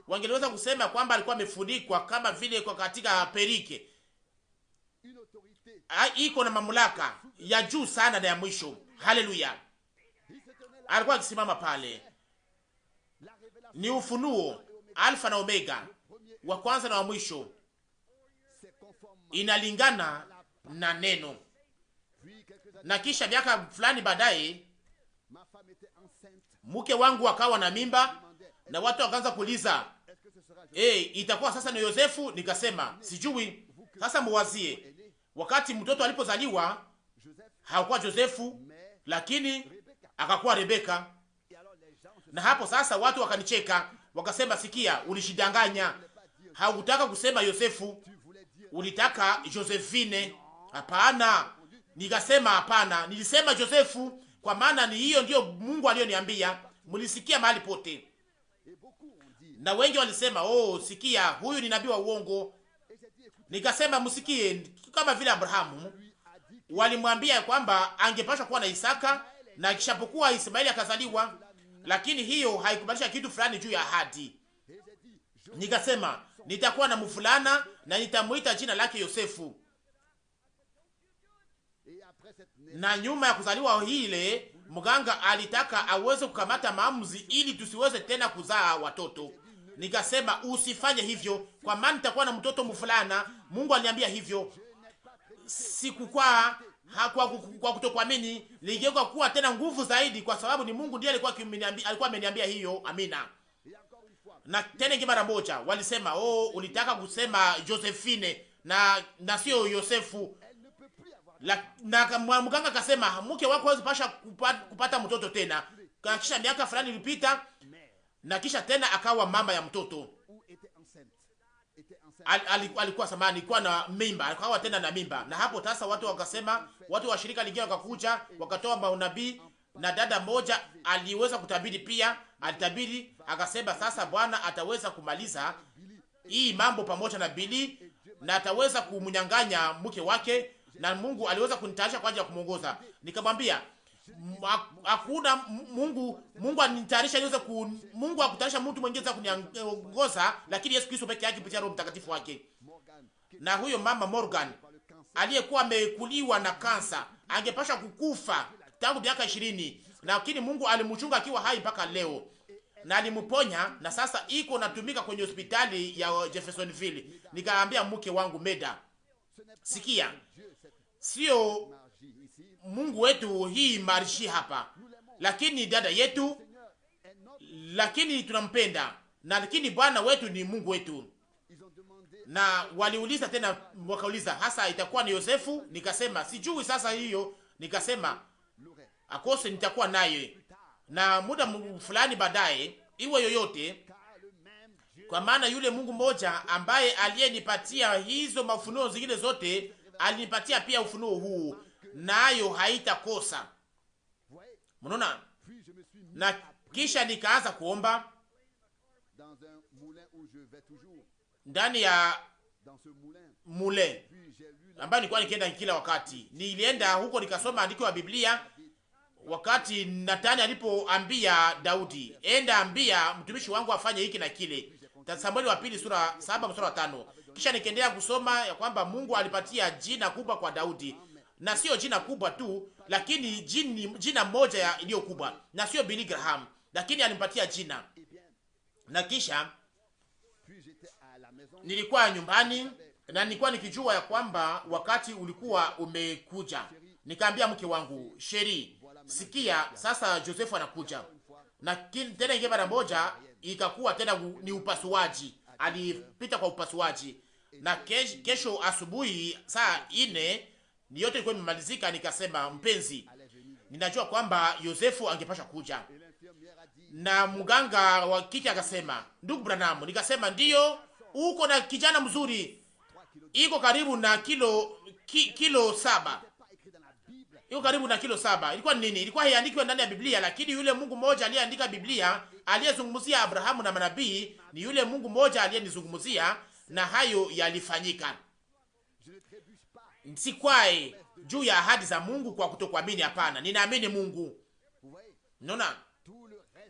wangeweza kusema kwamba alikuwa amefunikwa kama vile kwa katika perike. Iko na mamlaka ya juu sana na ya mwisho. Haleluya! Alikuwa akisimama pale, ni ufunuo, Alfa na Omega, wa kwanza na wa mwisho. Inalingana na neno. Na kisha miaka fulani baadaye, mke wangu akawa na mimba, na watu wakaanza kuuliza, itakuwa sasa ni Yosefu? Nikasema sijui. Sasa muwazie, wakati mtoto alipozaliwa hakuwa Josefu, lakini akakuwa Rebeka. Na hapo sasa watu wakanicheka, wakasema, sikia, ulishidanganya, haukutaka kusema Yosefu, ulitaka Josephine. Hapana. Nikasema hapana, nilisema Josefu, kwa maana ni hiyo ndio Mungu aliyoniambia. Mlisikia mahali pote, na wengi walisema, sikia, huyu ni nabii wa uongo. Nikasema msikie, kama vile Abrahamu walimwambia kwamba angepaswa kuwa na Isaka, na kishapokuwa Ismaeli akazaliwa, lakini hiyo haikubadilisha kitu fulani juu ya ahadi. Nikasema nitakuwa na mfulana na nitamuita jina lake Yosefu. Na nyuma ya kuzaliwa hile, mganga alitaka aweze kukamata maamuzi ili tusiweze tena kuzaa watoto. Nikasema usifanye hivyo, kwa maana nitakuwa na mtoto mfulana. Mungu aliniambia hivyo. Sikukwa kwa kutokuamini, ligeuka kuwa tena nguvu zaidi, kwa sababu ni Mungu ndiye alikuwa ameniambia hiyo. Amina. Na tena ingi mara moja walisema, ulitaka kusema Josephine na sio Yosefu. Na mganga akasema, mke wako hawezi pasha kupata mtoto tena. Kisha miaka fulani ilipita, na kisha tena akawa mama ya mtoto. Alikuwa samani, alikuwa na mimba, akawa tena na mimba. Na hapo sasa watu wakasema, watu wa shirika lingine wakakuja, wakatoa maunabii, na dada moja aliweza kutabiri pia, alitabiri akasema, sasa Bwana ataweza kumaliza hii mambo pamoja na Bili na ataweza kumnyang'anya mke wake, na Mungu aliweza kunitayarisha kwa ajili ya kumuongoza. Nikamwambia hakuna Mungu anitayarisha niweze Mungu akutayarisha mtu mwingine za kuniongoza, lakini Yesu Kristo pekee yake kupitia Roho Mtakatifu wake. Na huyo mama Morgan aliyekuwa amekuliwa na kansa angepasha kukufa tangu miaka 20, lakini Mungu alimchunga akiwa hai mpaka leo na alimponya, na sasa iko natumika kwenye hospitali ya Jeffersonville. Nikaambia mke wangu Meda, sikia, sio Mungu wetu hii marishi hapa, lakini dada yetu, lakini tunampenda, na lakini Bwana wetu ni Mungu wetu. Na waliuliza tena, wakauliza hasa itakuwa ni Yosefu? Nikasema sijui sasa hiyo, nikasema akose nitakuwa naye na muda fulani baadaye, iwe yoyote, kwa maana yule Mungu mmoja ambaye aliyenipatia hizo mafunuo zingine zote alinipatia pia ufunuo huu, nayo haitakosa. Mnaona? Na kisha nikaanza kuomba ndani ya mule ambayo nilikuwa nikienda kila wakati. Nilienda huko nikasoma andiko la Biblia wakati Nathani alipoambia Daudi, enda ambia mtumishi wangu afanye hiki na kile. Samueli wa pili sura 7 mstari wa 5. Kisha nikaendelea kusoma ya kwamba Mungu alipatia jina kubwa kwa Daudi, na sio jina kubwa tu, lakini jina moja iliyo kubwa, na sio Billy Graham, lakini alimpatia jina. Na kisha nilikuwa nyumbani na nilikuwa nikijua ya kwamba wakati ulikuwa umekuja. Nikaambia mke wangu, Sheri, sikia sasa Josefu anakuja. Na tena ingia mara moja ikakuwa tena ni upasuaji. Alipita kwa upasuaji. Na kesho asubuhi saa 4 ni yote ilikuwa imemalizika. Nikasema, mpenzi, ninajua kwamba Yosefu angepasha kuja. Na mganga wa kike akasema, ndugu Branham. Nikasema, ndiyo, uko na kijana mzuri, iko karibu na kilo 7. Iko karibu na kilo 7. Ilikuwa nini? Ilikuwa haiandikwa ndani ya Biblia, lakini yule Mungu mmoja aliyeandika Biblia, aliyezungumzia Abrahamu na manabii, ni yule Mungu mmoja aliyenizungumzia, na hayo yalifanyika. Sikwae juu ya ahadi za Mungu kwa kutokuamini, hapana. Ninaamini Mungu. Unaona?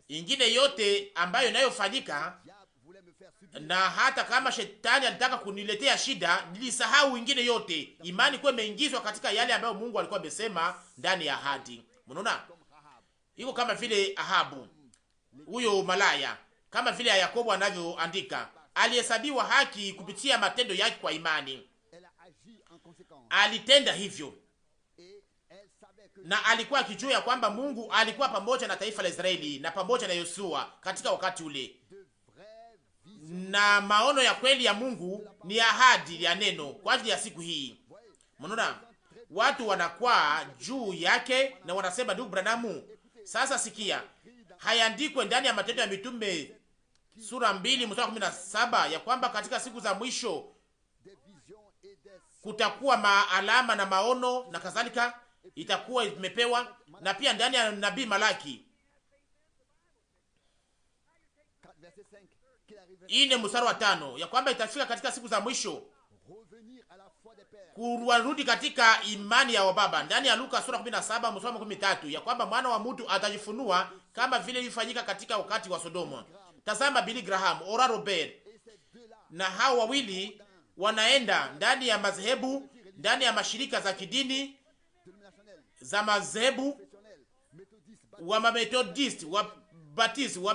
Ingine yote ambayo inayofanyika, na hata kama shetani alitaka kuniletea shida, nilisahau ingine yote. Imani kwa imeingizwa katika yale ambayo Mungu alikuwa amesema ndani ya ahadi. Unaona? Iko kama vile Ahabu, huyo malaya, kama vile Yakobo anavyoandika, alihesabiwa haki kupitia matendo yake kwa imani. Alitenda hivyo, na alikuwa akijua ya kwamba Mungu alikuwa pamoja na taifa la Israeli na pamoja na Yosua katika wakati ule. Na maono ya kweli ya Mungu ni ahadi ya neno kwa ajili ya siku hii. Mnaona? Watu wanakuwa juu yake na wanasema, ndugu Branham, sasa sikia, hayandikwe ndani ya Matendo ya Mitume sura 2 mstari 17 ya kwamba katika siku za mwisho kutakuwa maalama na maono na kadhalika, itakuwa imepewa. Na pia ndani ya nabii Malaki 4 mstari wa 5 ya kwamba itafika katika siku za mwisho kurudi katika imani ya wababa. Ndani ya Luka sura 17 mstari wa 13 ya kwamba mwana wa mtu atajifunua kama vile ilifanyika katika wakati wa Sodoma. Tazama, Billy Graham, Oral Roberts na hao wawili wanaenda ndani ya madhehebu, ndani ya mashirika za kidini za madhehebu, wa Methodist, wa Baptist, wa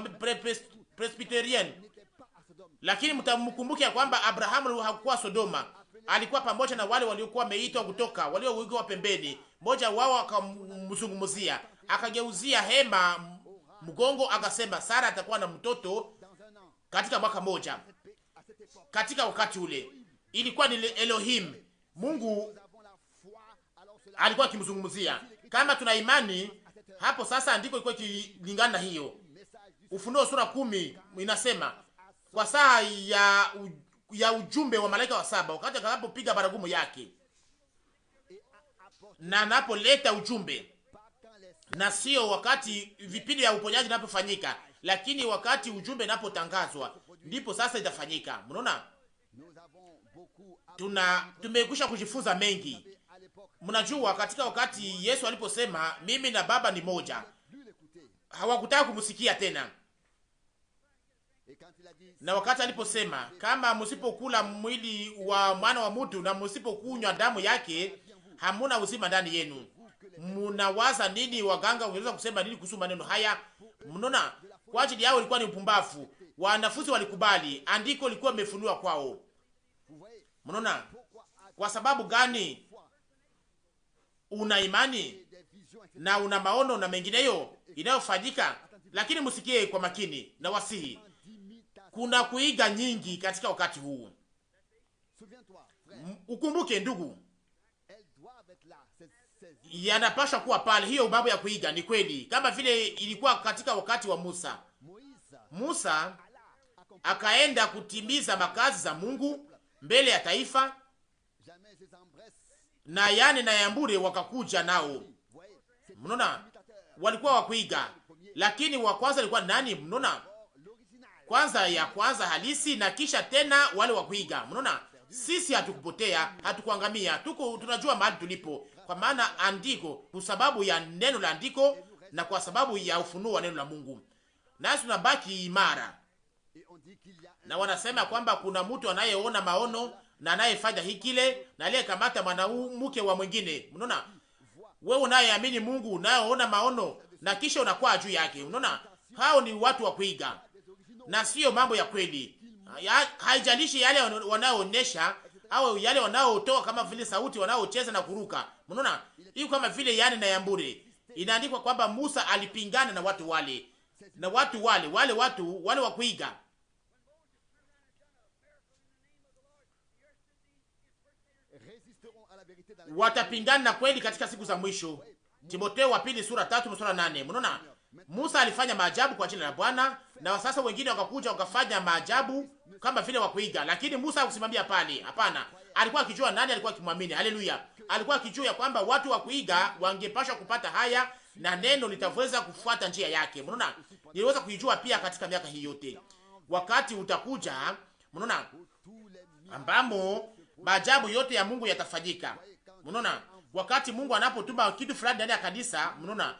Presbyterian. Lakini mtamkumbuke ya kwamba Abrahamu hakuwa Sodoma, alikuwa pamoja na wale waliokuwa wameitwa kutoka, waliokuwa pembeni. Mmoja wao akamzungumzia, akageuzia hema mgongo, akasema Sara atakuwa na mtoto katika mwaka moja. Katika wakati ule ilikuwa ni Elohim, Mungu alikuwa akimzungumzia. Kama tuna imani hapo sasa, andiko ilikuwa ikilingana hiyo. Ufunuo sura 10 inasema kwa saa ya ujumbe wa malaika wa 7, wakati atakapopiga baragumu yake na anapoleta ujumbe, na sio wakati vipindi vya uponyaji vinapofanyika, lakini wakati ujumbe unapotangazwa ndipo sasa itafanyika. Mnaona, tumekwisha kujifunza mengi. Mnajua katika wakati Yesu aliposema mimi na Baba ni moja, hawakutaka kumsikia tena. Na wakati aliposema kama msipokula mwili wa mwana wa mtu na msipokunywa damu yake, hamuna uzima ndani yenu. Mnawaza nini? Waganga wangeweza kusema nini kuhusu maneno haya? Mnaona, kwa ajili yao ilikuwa ni upumbavu. Wanafunzi walikubali, andiko lilikuwa limefunua kwao. Mnaona, kwa sababu gani? Una imani na una maono na mengineyo inayofanyika, lakini msikie kwa makini na wasihi. Kuna kuiga nyingi katika wakati huu. Ukumbuke ndugu, yanapaswa kuwa pale. Hiyo ubabu ya kuiga ni kweli, kama vile ilikuwa katika wakati wa Musa. Musa akaenda kutimiza makazi za Mungu mbele ya taifa, na Yane na Yambure wakakuja nao. Mnaona, walikuwa wa kuiga, lakini wa kwanza alikuwa nani? Mnaona, kwanza halisi, na kisha tena wale wa kuiga. Mnaona, sisi hatukupotea, hatukuangamia, tunajua mahali tulipo, kwa maana andiko, kwa sababu ya neno la andiko na kwa sababu ya ufunuo wa neno la Mungu, nasi tunabaki imara. Na wanasema kwamba kuna mtu anayeona maono na anayefanya hikile na aliyekamata mwanamke wa mwingine. Mnaona, wewe unayeamini Mungu, unayeona maono na kisha unakuwa juu yake. Unaona, hao ni watu wa kuiga na sio mambo ya kweli. Haijalishi yale wanaoonesha au yale wanaotoa kama vile sauti, wanaocheza na kuruka. Mnaona, hiyo kama vile Yane na Yambure. Inaandikwa kwamba Musa alipingana na watu wale, na watu wale wa kuiga. Watapingana na kweli katika siku za mwisho. Timotheo wa pili sura 3 mstari 8. Mnaona, Musa alifanya maajabu kwa jina la Bwana, na sasa wengine wakakuja wakafanya maajabu kama vile wa kuiga, lakini Musa hakusimamia pale. Hapana, alikuwa akijua nani alikuwa akimwamini. Haleluya! Alikuwa akijua ya kwamba watu wa kuiga wangepashwa kupata haya na neno litaweza kufuata njia yake. Mnaona, niliweza kuijua pia katika miaka hii yote. Wakati utakuja, mnaona, ambamo maajabu yote ya Mungu yatafanyika. Mnaona, wakati Mungu anapotuma kitu fulani ndani ya kanisa, mnaona,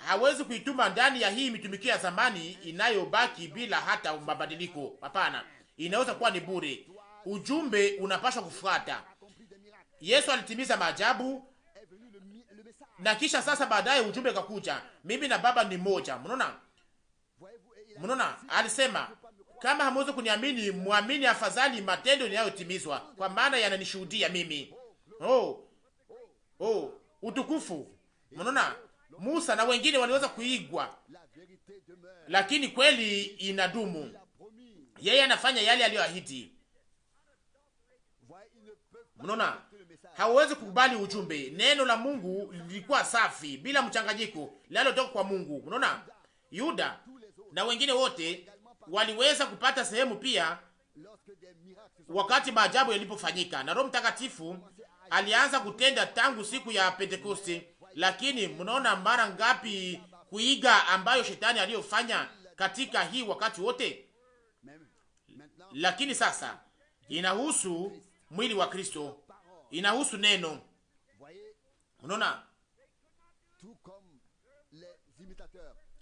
hawezi kuituma ndani ya hii mitumikio ya zamani inayobaki bila hata mabadiliko. Hapana, inaweza kuwa ni bure. Ujumbe unapaswa kufuata. Yesu alitimiza maajabu, na kisha sasa baadaye ujumbe kakuja, mimi na Baba ni moja. Mnaona, alisema kama hamwezi kuniamini, muamini afadhali matendo yanayotimizwa, kwa maana yananishuhudia mimi. Utukufu. Mnaona, Musa na wengine waliweza kuigwa, lakini kweli inadumu. Yeye anafanya yale aliyoahidi. Mnaona, hawezi kukubali ujumbe. Neno la Mungu lilikuwa safi bila mchanganyiko, linalotoka kwa Mungu. Mnaona, Yuda na wengine wote waliweza kupata sehemu pia wakati maajabu yalipofanyika, na Roho Mtakatifu alianza kutenda tangu siku ya Pentekoste. Lakini mnaona mara ngapi kuiga ambayo shetani aliyofanya katika hii wakati wote. Lakini sasa inahusu mwili wa Kristo, inahusu neno. Unaona,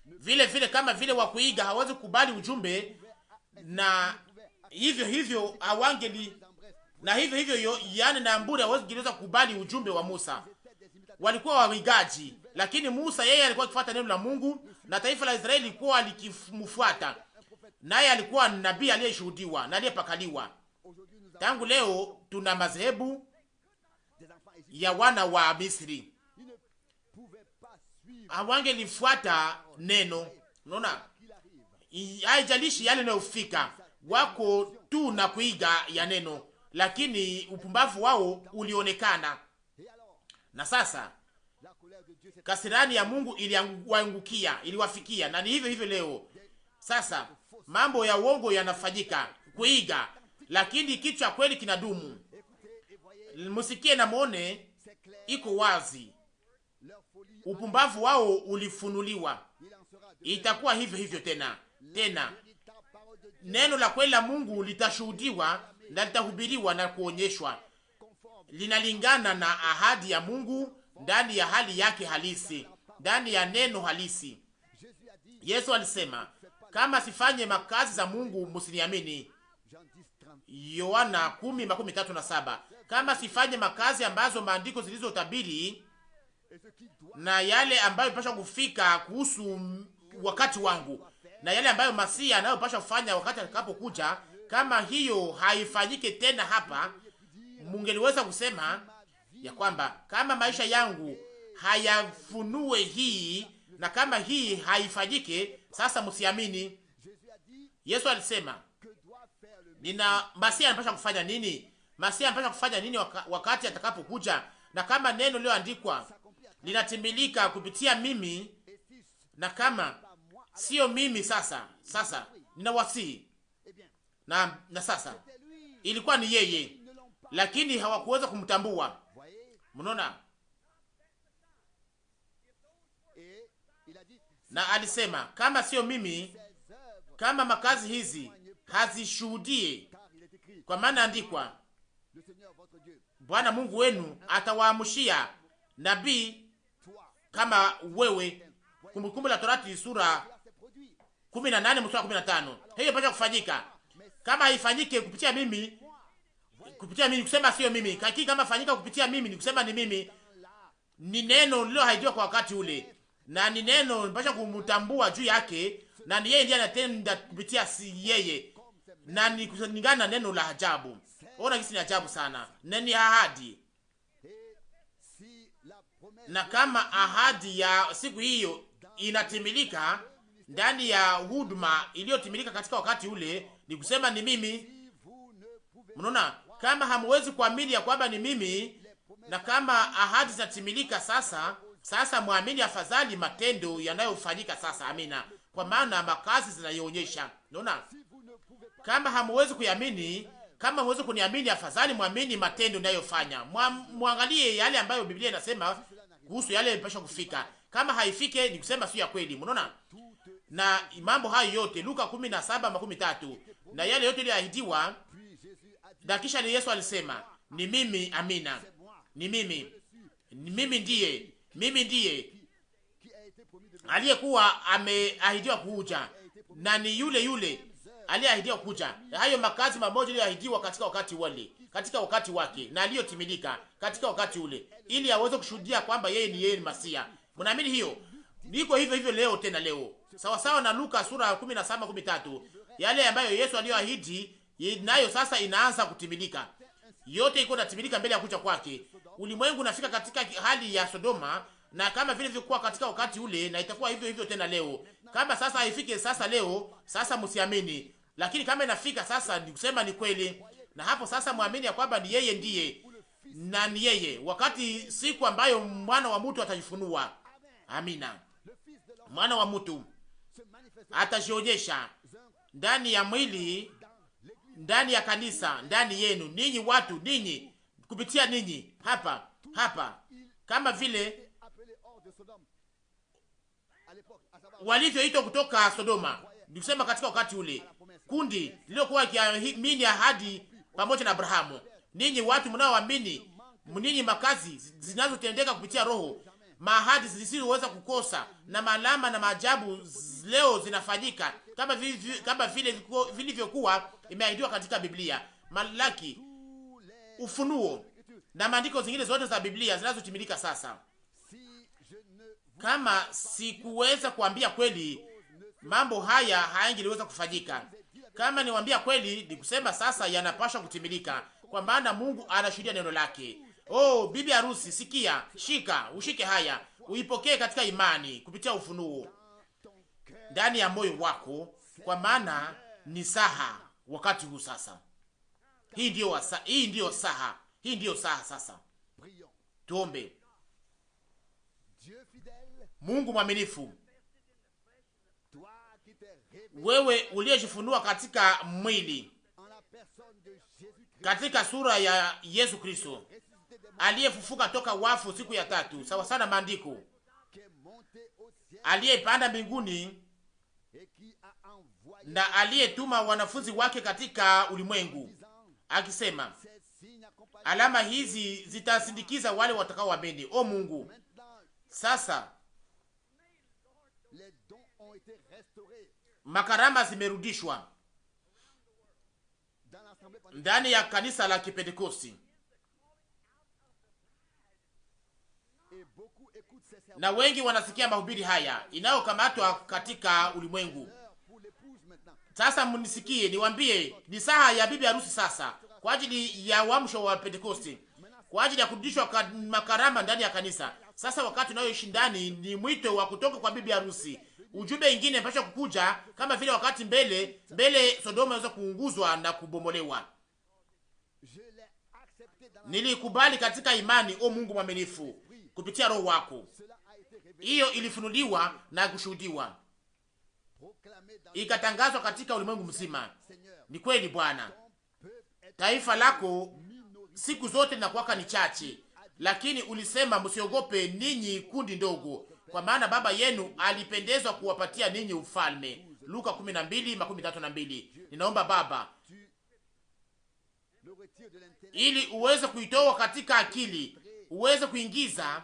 vile kama vile wa kuiga hawezi kukubali ujumbe, na hivyo hawangeli, na hivyo Yane na Yambure hawezi kukubali ujumbe wa Musa. Walikuwa waigaji, lakini Musa yeye alikuwa akifuata neno la Mungu, na taifa la Israeli lilikuwa likimfuata, naye alikuwa nabii aliyeshuhudiwa na aliyepakaliwa. Tangu leo tuna madhehebu ya wana wa Misri, hawangelifuata neno. Unaona, haijalishi yale yanayofika, wako tu na kuiga ya neno, lakini upumbavu wao ulionekana. Na sasa kasirani ya Mungu iliwaangukia, iliwafikia, na ni hivyo leo. Sasa mambo ya uongo yanafanyika, kuiga, lakini kitu cha kweli kinadumu. Msikie na muone, iko wazi. upumbavu wao ulifunuliwa. Itakuwa hivyo hivyo tena. Neno la kweli la Mungu litashuhudiwa na litahubiriwa na kuonyeshwa, linalingana na ahadi ya Mungu ndani ya hali yake halisi, ndani ya neno halisi. Yesu alisema, kama sifanye makazi za Mungu msiniamini. Yohana 10:37. Kama sifanye makazi ambazo maandiko zilizotabiri na yale ambayo pasha kufika kuhusu wakati wangu na yale ambayo Masia anayopasha kufanya wakati atakapokuja, kama hiyo haifanyike tena hapa, mungeliweza kusema ya kwamba kama maisha yangu hayafunue hii na kama hii haifanyike, sasa msiamini. Yesu alisema, Masia anapasha kufanya nini? Masia anapasha kufanya nini wakati atakapokuja? Na kama neno lililoandikwa linatimilika kupitia mimi, na kama sio mimi, sasa ninawasihi na sasa ilikuwa ni yeye, lakini hawakuweza kumtambua. Mnaona? Na alisema, kama sio mimi, kama makazi hizi hazishuhudie, kwa maana andikwa, Bwana Mungu wenu atawaamshia nabii kama wewe. Kumbukumbu la Torati sura 18 mstari 15. Hiyo inapaswa kufanyika. Kama haifanyike kupitia mimi kusema sio mimi. Kama fanyika kupitia mimi ni kusema ni mimi. Ni neno lililohaidiwa kwa wakati ule. Na ni neno inapaswa kumtambua juu yake, na ni yeye ndiye anatenda kupitia si yeye. Na ni kulingana na neno la ajabu. Ona hisi ni ajabu sana. Na ni ahadi. Na kama ahadi ya siku hiyo inatimilika ndani ya huduma iliyotimilika katika wakati ule, ni kusema ni mimi. Mnaona? Kama hamwezi kuamini ya kwamba ni mimi, na kama ahadi zinatimilika sasa muamini afadhali matendo yanayofanyika sasa. Amina. Kwa maana makazi zinaionyesha. Unaona? Kama hamwezi kuamini, kama mwezi kuniamini, afadhali muamini matendo ninayofanya. Muangalie yale ambayo Biblia inasema kuhusu yale yanayopaswa kufika. Kama haifike ni kusema sio ya kweli. Mnaona? Na mambo hayo yote Luka 17:13 na yale yote yaliyoahidiwa, na kisha ni Yesu alisema, ni mimi, amina. Ni mimi. Mimi ndiye aliyekuwa ameahidiwa kuja, na ni yule aliyeahidiwa kuja. Hayo makazi mamoja yaliyoahidiwa katika wakati wale, katika wakati wake, na aliyotimilika katika wakati ule, ili aweze kushuhudia kwamba yeye ni Masia. Mnaamini hiyo? Niko hivyo leo tena leo. Sawa sawa na Luka sura 17:13. Yale ambayo Yesu aliyoahidi nayo sasa inaanza kutimilika. Yote iko inatimilika mbele ya kuja kwake. Ulimwengu unafika katika hali ya Sodoma, na kama vile vilikuwa katika wakati ule, na itakuwa hivyo tena leo. Kama sasa haifike sasa leo, sasa msiamini. Lakini kama inafika sasa, ni kusema ni kweli. Na hapo sasa muamini ya kwamba ni yeye ndiye. Na ni yeye wakati siku ambayo mwana wa mtu atajifunua. Amina. Mwana wa mtu atajionyesha ndani ya mwili, ndani ya kanisa, ndani yenu ninyi watu, ninyi kupitia ninyi hapa kama vile walivyoitwa kutoka Sodoma. Nikusema katika wakati ule kundi lililokuwa kiamini ahadi pamoja na Abrahamu. Ninyi watu mnaoamini, ninyi makazi zinazotendeka kupitia Roho, maahadi zisizoweza kukosa, na malama na maajabu leo zinafanyika kama vile vilivyokuwa imeahidiwa katika Biblia, Malaki, Ufunuo na maandiko zingine zote za Biblia zinazotimilika sasa. Kama sikuweza kuambia kweli, mambo haya hayangeliweza kufanyika. Kama niwaambia kweli, ni kusema sasa yanapaswa kutimilika, kwa maana Mungu anashuhudia neno lake. Oh, bibi harusi, sikia, ushike haya, uipokee katika imani kupitia ufunuo ndani ya moyo wako, kwa maana ni saha wakati huu sasa. Hii ndio saha sasa. Tuombe. Mungu mwaminifu, wewe uliyejifunua katika mwili, katika sura ya Yesu Kristo aliyefufuka toka wafu siku ya tatu, sawa sana maandiko, aliyepanda mbinguni na aliyetuma wanafunzi wake katika ulimwengu, akisema, alama hizi zitasindikiza wale watakaoamini. O Mungu, sasa makarama zimerudishwa ndani ya kanisa la Kipentekosti, na wengi wanasikia mahubiri haya inayokamatwa katika ulimwengu. Sasa mnisikie, niwaambie, ni saa ya bibi harusi sasa, kwa ajili ya uamsho wa Pentekosti, kwa ajili ya kurudishwa makarama ndani ya kanisa. Sasa wakati unayoishi ndani ni mwito wa kutoka kwa bibi harusi. Ujumbe ingine mpasha kukuja kama vile wakati mbele Sodoma inaweza kuunguzwa na kubomolewa. Nilikubali katika imani, o Mungu mwaminifu, kupitia Roho wako. Hiyo ilifunuliwa na kushuhudiwa, ikatangazwa katika ulimwengu mzima. Ni kweli Bwana, taifa lako siku zote linakuwa ni chache, lakini ulisema msiogope ninyi kundi ndogo, kwa maana baba yenu alipendezwa kuwapatia ninyi ufalme. Luka 12:32. Ninaomba Baba, ili uweze kuitoa katika akili, uweze kuingiza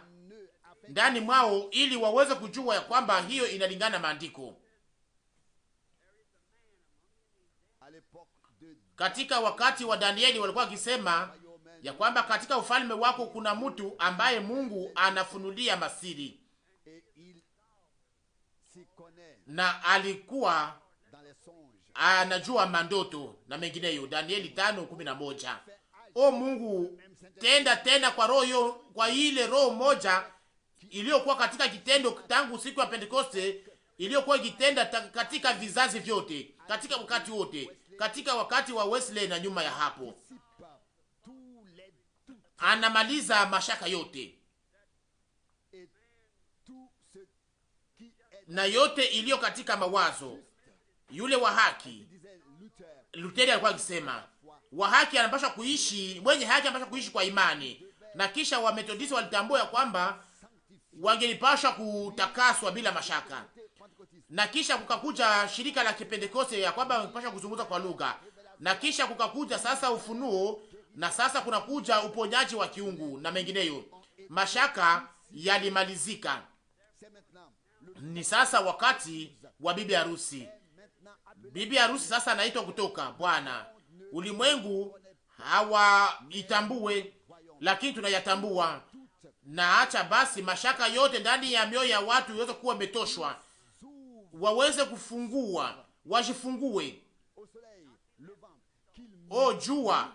ndani mwao, ili waweze kujua ya kwamba hiyo inalingana na maandiko. Katika wakati wa Danieli walikuwa wakisema ya kwamba katika ufalme wako kuna mtu ambaye Mungu anafunulia masiri, na alikuwa anajua mandoto na mengineyo. Danieli 5:11. O Mungu, tenda tena kwa roho, kwa ile roho moja iliyokuwa katika kitendo tangu siku ya Pentekoste, iliyokuwa ikitenda katika vizazi vyote, katika wakati wote, katika wakati wa Wesley na nyuma ya hapo. Anamaliza mashaka yote na yote iliyo katika mawazo. Yule wa haki, Luteri alikuwa akisema, wa haki anapaswa kuishi, mwenye haki anapaswa kuishi kwa imani. Na kisha wa Methodisti walitambua ya kwamba wangelipashwa kutakaswa bila mashaka. Na kisha kukakuja shirika la Kipentekoste ya kwamba wangepashwa kuzungumza kwa lugha. Na kisha kukakuja sasa ufunuo, na sasa kunakuja uponyaji wa kiungu na mengineyo. Mashaka yalimalizika. Ni sasa wakati wa bibi harusi. Bibi harusi sasa anaitwa kutoka Bwana. Ulimwengu hawaitambue, lakini tunayatambua. Na acha basi mashaka yote ndani ya mioyo ya watu iweze kuwa imetoshwa, waweze kufungua, wajifungue. O jua,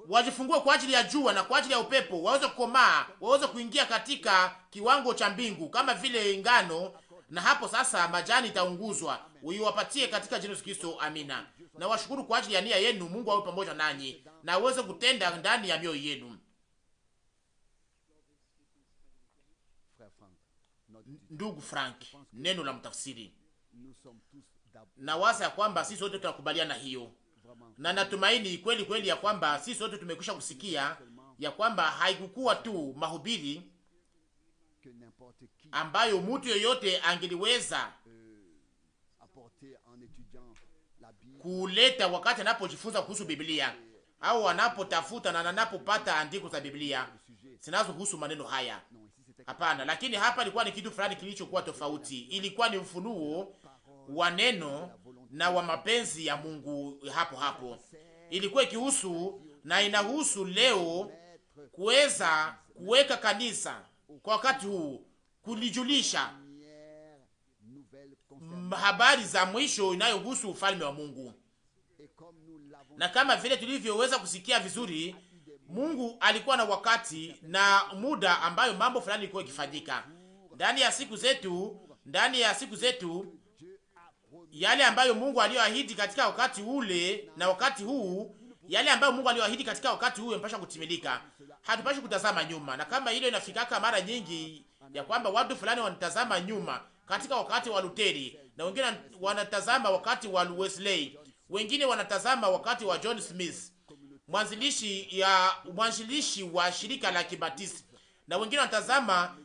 wajifungue kwa ajili ya jua na kwa ajili ya upepo, waweze kukomaa, waweze kuingia katika kiwango cha mbingu kama vile ngano, na hapo sasa majani itaunguzwa. Uiwapatie katika jina la Yesu Kristo, amina. Na washukuru kwa ajili ya nia yenu. Mungu awe pamoja nanyi na aweze kutenda ndani ya mioyo yenu. Ndugu Frank, neno la mtafsiri, na waza ya kwamba sisi wote tunakubaliana hiyo, na natumaini kweli kweli ya kwamba sisi wote tumekwisha kusikia ya kwamba haikukuwa tu mahubiri ambayo mtu yoyote angeliweza kuleta wakati anapojifunza kuhusu Biblia au anapotafuta na anapopata andiko za Biblia zinazohusu maneno haya. Hapana, lakini hapa ilikuwa ni kitu fulani kilichokuwa tofauti. Ilikuwa ni ufunuo wa neno na wa mapenzi ya Mungu. Hapo hapo ilikuwa ikihusu na inahusu leo kuweza kuweka kanisa kwa wakati huu, kulijulisha habari za mwisho inayohusu ufalme wa Mungu. Na kama vile tulivyoweza kusikia vizuri, Mungu alikuwa na wakati na muda ambayo mambo fulani ilikuwa ikifanyika ndani ya siku zetu, yale ambayo Mungu aliyoahidi katika wakati ule na wakati huu, yale ambayo Mungu aliyoahidi katika wakati huu yamepaswa kutimilika. Hatupashi kutazama nyuma, na kama hilo inafikaka mara nyingi ya kwamba watu fulani wanatazama nyuma katika wakati wa Luteri, na wengine wanatazama wakati wa Wesley, wengine wanatazama wakati wa John Smith, mwanzilishi wa shirika la Kibatisti, na wengine wanatazama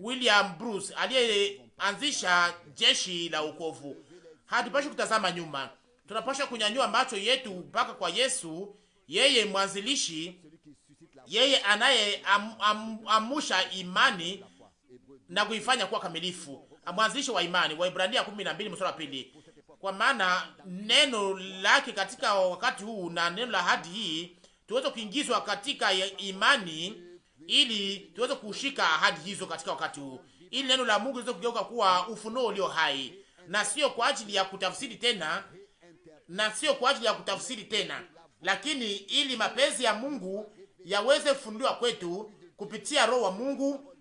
William Bruce aliyeanzisha jeshi la wokovu. Hatupashi kutazama nyuma, tunapasha kunyanyua macho yetu mpaka kwa Yesu, yeye mwanzilishi, yeye anaye amusha imani na kuifanya kuwa kamilifu, mwanzilishi wa imani. Waebrania 12 mstari wa 2. Kwa maana neno lake katika wakati huu na neno la ahadi hii tuweze kuingizwa katika imani, ili tuweze kushika ahadi hizo katika wakati huu, ili neno la Mungu liweze kugeuka kuwa ufunuo ulio hai, na sio kwa ajili ya kutafsiri tena, lakini ili mapenzi ya Mungu yaweze kufunuliwa kwetu kupitia Roho wa Mungu,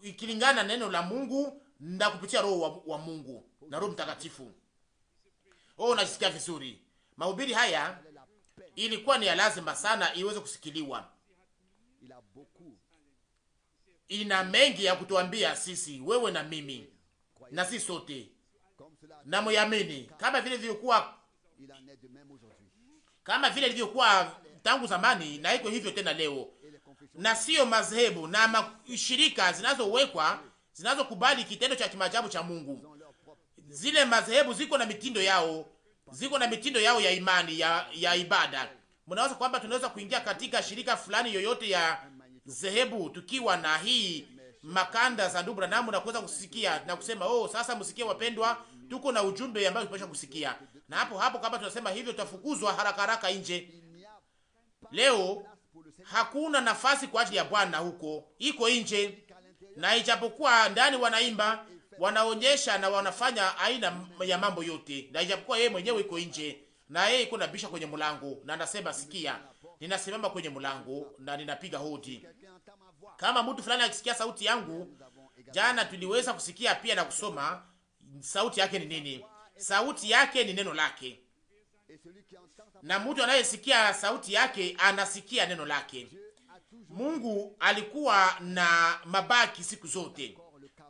ikilingana na neno la Mungu na kupitia Roho wa Mungu na Roho Mtakatifu. Unajisikia vizuri? Mahubiri haya ilikuwa ni ya lazima sana iweze kusikiliwa. Ina mengi ya kutuambia sisi, wewe na mimi na sisi sote, na muyamini kama vile ilivyokuwa tangu zamani, na iko hivyo tena leo. Na sio madhehebu na shirika zinazowekwa zinazokubali kitendo cha kimajabu cha Mungu. Zile madhehebu ziko na mitindo yao ya imani ya ibada. Mnaweza kwamba tunaweza kuingia katika shirika fulani yoyote ya dhehebu tukiwa na hii makanda za ndugu Branham na kuweza kusikia na kusema, sasa msikie wapendwa, tuko na ujumbe ambao tunapaswa kusikia. Na hapo kama tunasema hivyo tutafukuzwa haraka nje. Leo hakuna nafasi kwa ajili ya Bwana huko, iko nje. Na ijapokuwa ndani wanaimba, wanaonyesha na wanafanya aina ya mambo yote, na ijapokuwa yeye mwenyewe iko nje, na yeye iko nabisha kwenye mlango na anasema, sikia, ninasimama kwenye mlango na ninapiga hodi. Kama mtu fulani akisikia sauti yangu, jana tuliweza kusikia pia na kusoma sauti yake ni nini. Sauti yake ni neno lake, na mtu anayesikia sauti yake anasikia neno lake. Mungu alikuwa na mabaki siku zote,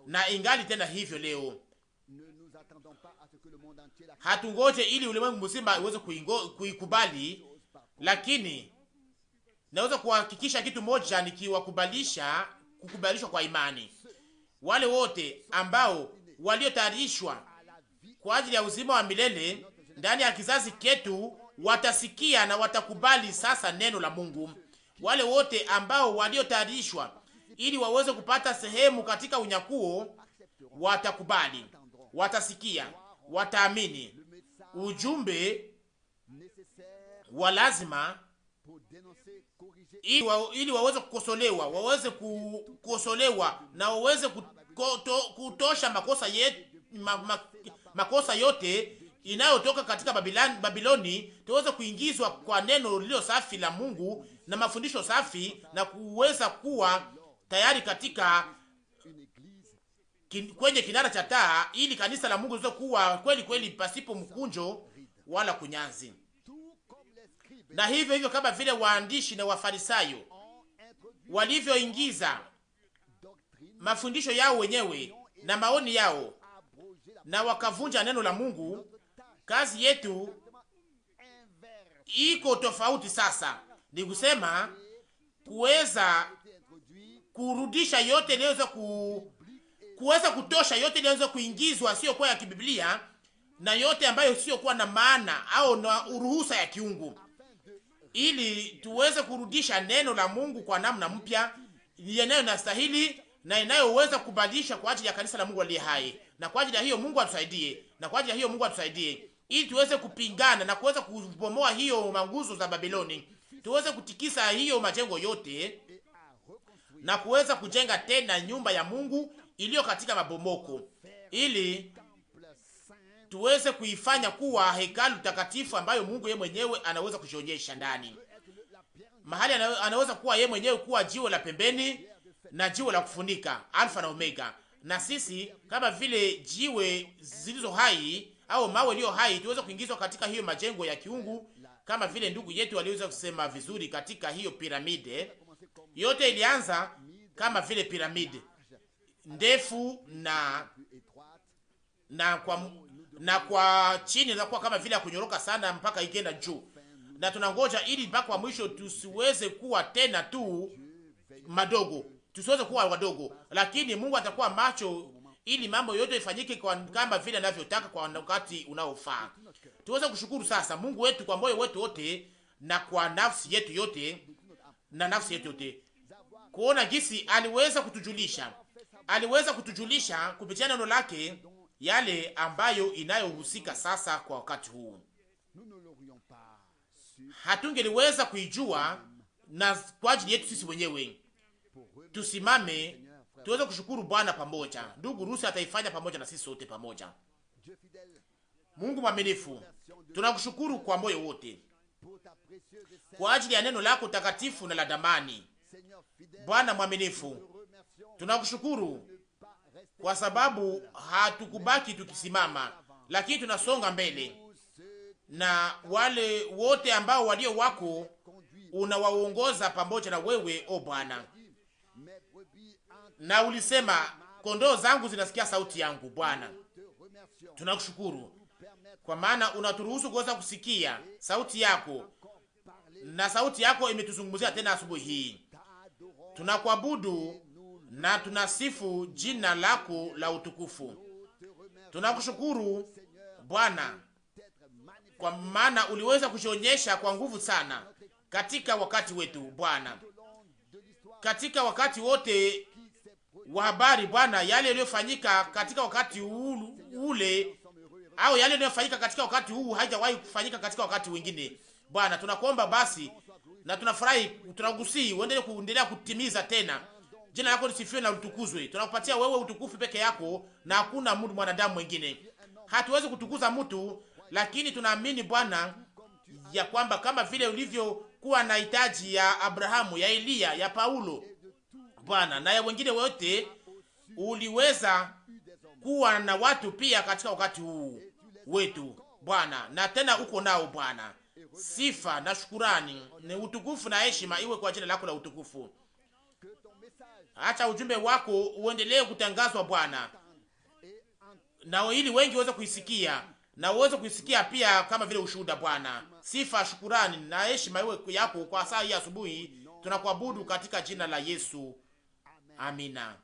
na ingali tena hivyo leo. Hatungoje ili ulimwengu mzima uweze kuikubali, lakini naweza kuhakikisha kitu moja, kukubalishwa kwa imani. Wale wote ambao waliotayarishwa kwa ajili ya uzima wa milele ndani ya kizazi ketu watasikia na watakubali sasa neno la Mungu. Wale wote ambao waliotayarishwa ili waweze kupata sehemu katika unyakuo watakubali, watasikia, wataamini ujumbe wa lazima, ili waweze kukosolewa na waweze kutosha makosa yote inayotoka katika Babiloni, tuweze kuingizwa kwa neno lililo safi la Mungu na mafundisho safi, na kuweza kuwa tayari katika kwenye kinara cha taa, ili kanisa la Mungu liweze kuwa kweli kweli pasipo mkunjo wala kunyanzi. Na hivyo kama vile waandishi na wafarisayo walivyoingiza mafundisho yao wenyewe na maoni yao na wakavunja neno la Mungu, kazi yetu iko tofauti sasa. Ni kusema kuweza kurudisha yote inaweza kuweza kutosha yote inaweza kuingizwa sio kwa ya kibiblia, na yote ambayo sio kuwa na maana au na uruhusa ya kiungu, ili tuweze kurudisha neno la Mungu kwa namna mpya yenyewe inastahili na inayoweza kubadilisha kwa ajili ya kanisa la Mungu aliye hai. Na kwa ajili ya hiyo Mungu atusaidie, ili tuweze kupingana na kuweza kubomoa hiyo manguzo za Babiloni, tuweze kutikisa hiyo majengo yote na kuweza kujenga tena nyumba ya Mungu iliyo katika mabomoko, ili tuweze kuifanya kuwa hekalu takatifu ambayo Mungu yeye mwenyewe anaweza kujionyesha ndani. Mahali anaweza kuwa yeye mwenyewe kuwa jiwe la pembeni na jiwe la kufunika, Alfa na Omega. Na sisi kama vile jiwe zilizo hai au mawe iliyo hai tuweze kuingizwa katika hiyo majengo ya kiungu, kama vile ndugu yetu aliweza kusema vizuri katika hiyo piramide. Yote ilianza kama vile piramide ndefu na kwa chini inakuwa kama vile kunyoroka sana mpaka ikenda juu, na tunangoja ili mpaka wa mwisho tusiweze kuwa tena tu madogo, tusiweze kuwa wadogo, lakini Mungu atakuwa macho ili mambo yote ifanyike kama vile anavyotaka kwa wakati unaofaa. Tuweze kushukuru sasa Mungu wetu kwa moyo wetu wote na kwa nafsi yetu yote na nafsi yetu yote, kuona jinsi aliweza kutujulisha kupitia neno lake yale ambayo inayohusika sasa kwa wakati huu. Hatungeliweza kuijua na kwa ajili yetu sisi wenyewe. Tusimame tuweze kushukuru Bwana pamoja. Ndugu Rusi ataifanya pamoja na sisi sote pamoja. Mungu mwaminifu, tunakushukuru kwa moyo wote kwa ajili ya neno lako takatifu na la damani. Bwana mwaminifu, tunakushukuru kwa sababu hatukubaki tukisimama, lakini tunasonga mbele, na wale wote ambao walio wako unawaongoza pamoja na wewe, o Bwana. Na ulisema kondoo zangu zinasikia sauti yangu. Bwana, tunakushukuru kwa maana unaturuhusu kuweza kusikia sauti yako, na sauti yako imetuzungumzia tena asubuhi hii. Tunakuabudu na tunasifu jina lako la utukufu. Tunakushukuru Bwana kwa maana uliweza kujionyesha kwa nguvu sana katika wakati wetu Bwana, katika wakati wote wa habari Bwana, yale yaliyofanyika katika wakati ule au yale yanayofanyika katika wakati huu haijawahi kufanyika katika wakati mwingine. Bwana, tunakuomba basi na tunafurahi, tunagusii uendelee kuendelea kutimiza tena. Jina lako lisifiwe na utukuzwe. Tunakupatia wewe utukufu peke yako na hakuna mtu mwanadamu mwingine. Hatuwezi kutukuza mtu, lakini tunaamini Bwana ya kwamba kama vile ulivyokuwa na hitaji ya Abrahamu, ya Eliya, ya Paulo Bwana na ya wengine wote, uliweza kuwa na watu pia katika wakati huu wetu Bwana, na tena uko nao Bwana. Sifa na shukurani na utukufu na heshima iwe kwa jina lako la utukufu. Acha ujumbe wako uendelee kutangazwa Bwana, na ili wengi waweze kuisikia na uweze kuisikia pia kama vile ushuhuda Bwana. Sifa, shukurani na heshima iwe yako kwa saa hii asubuhi. Tunakuabudu katika jina la Yesu. Amina.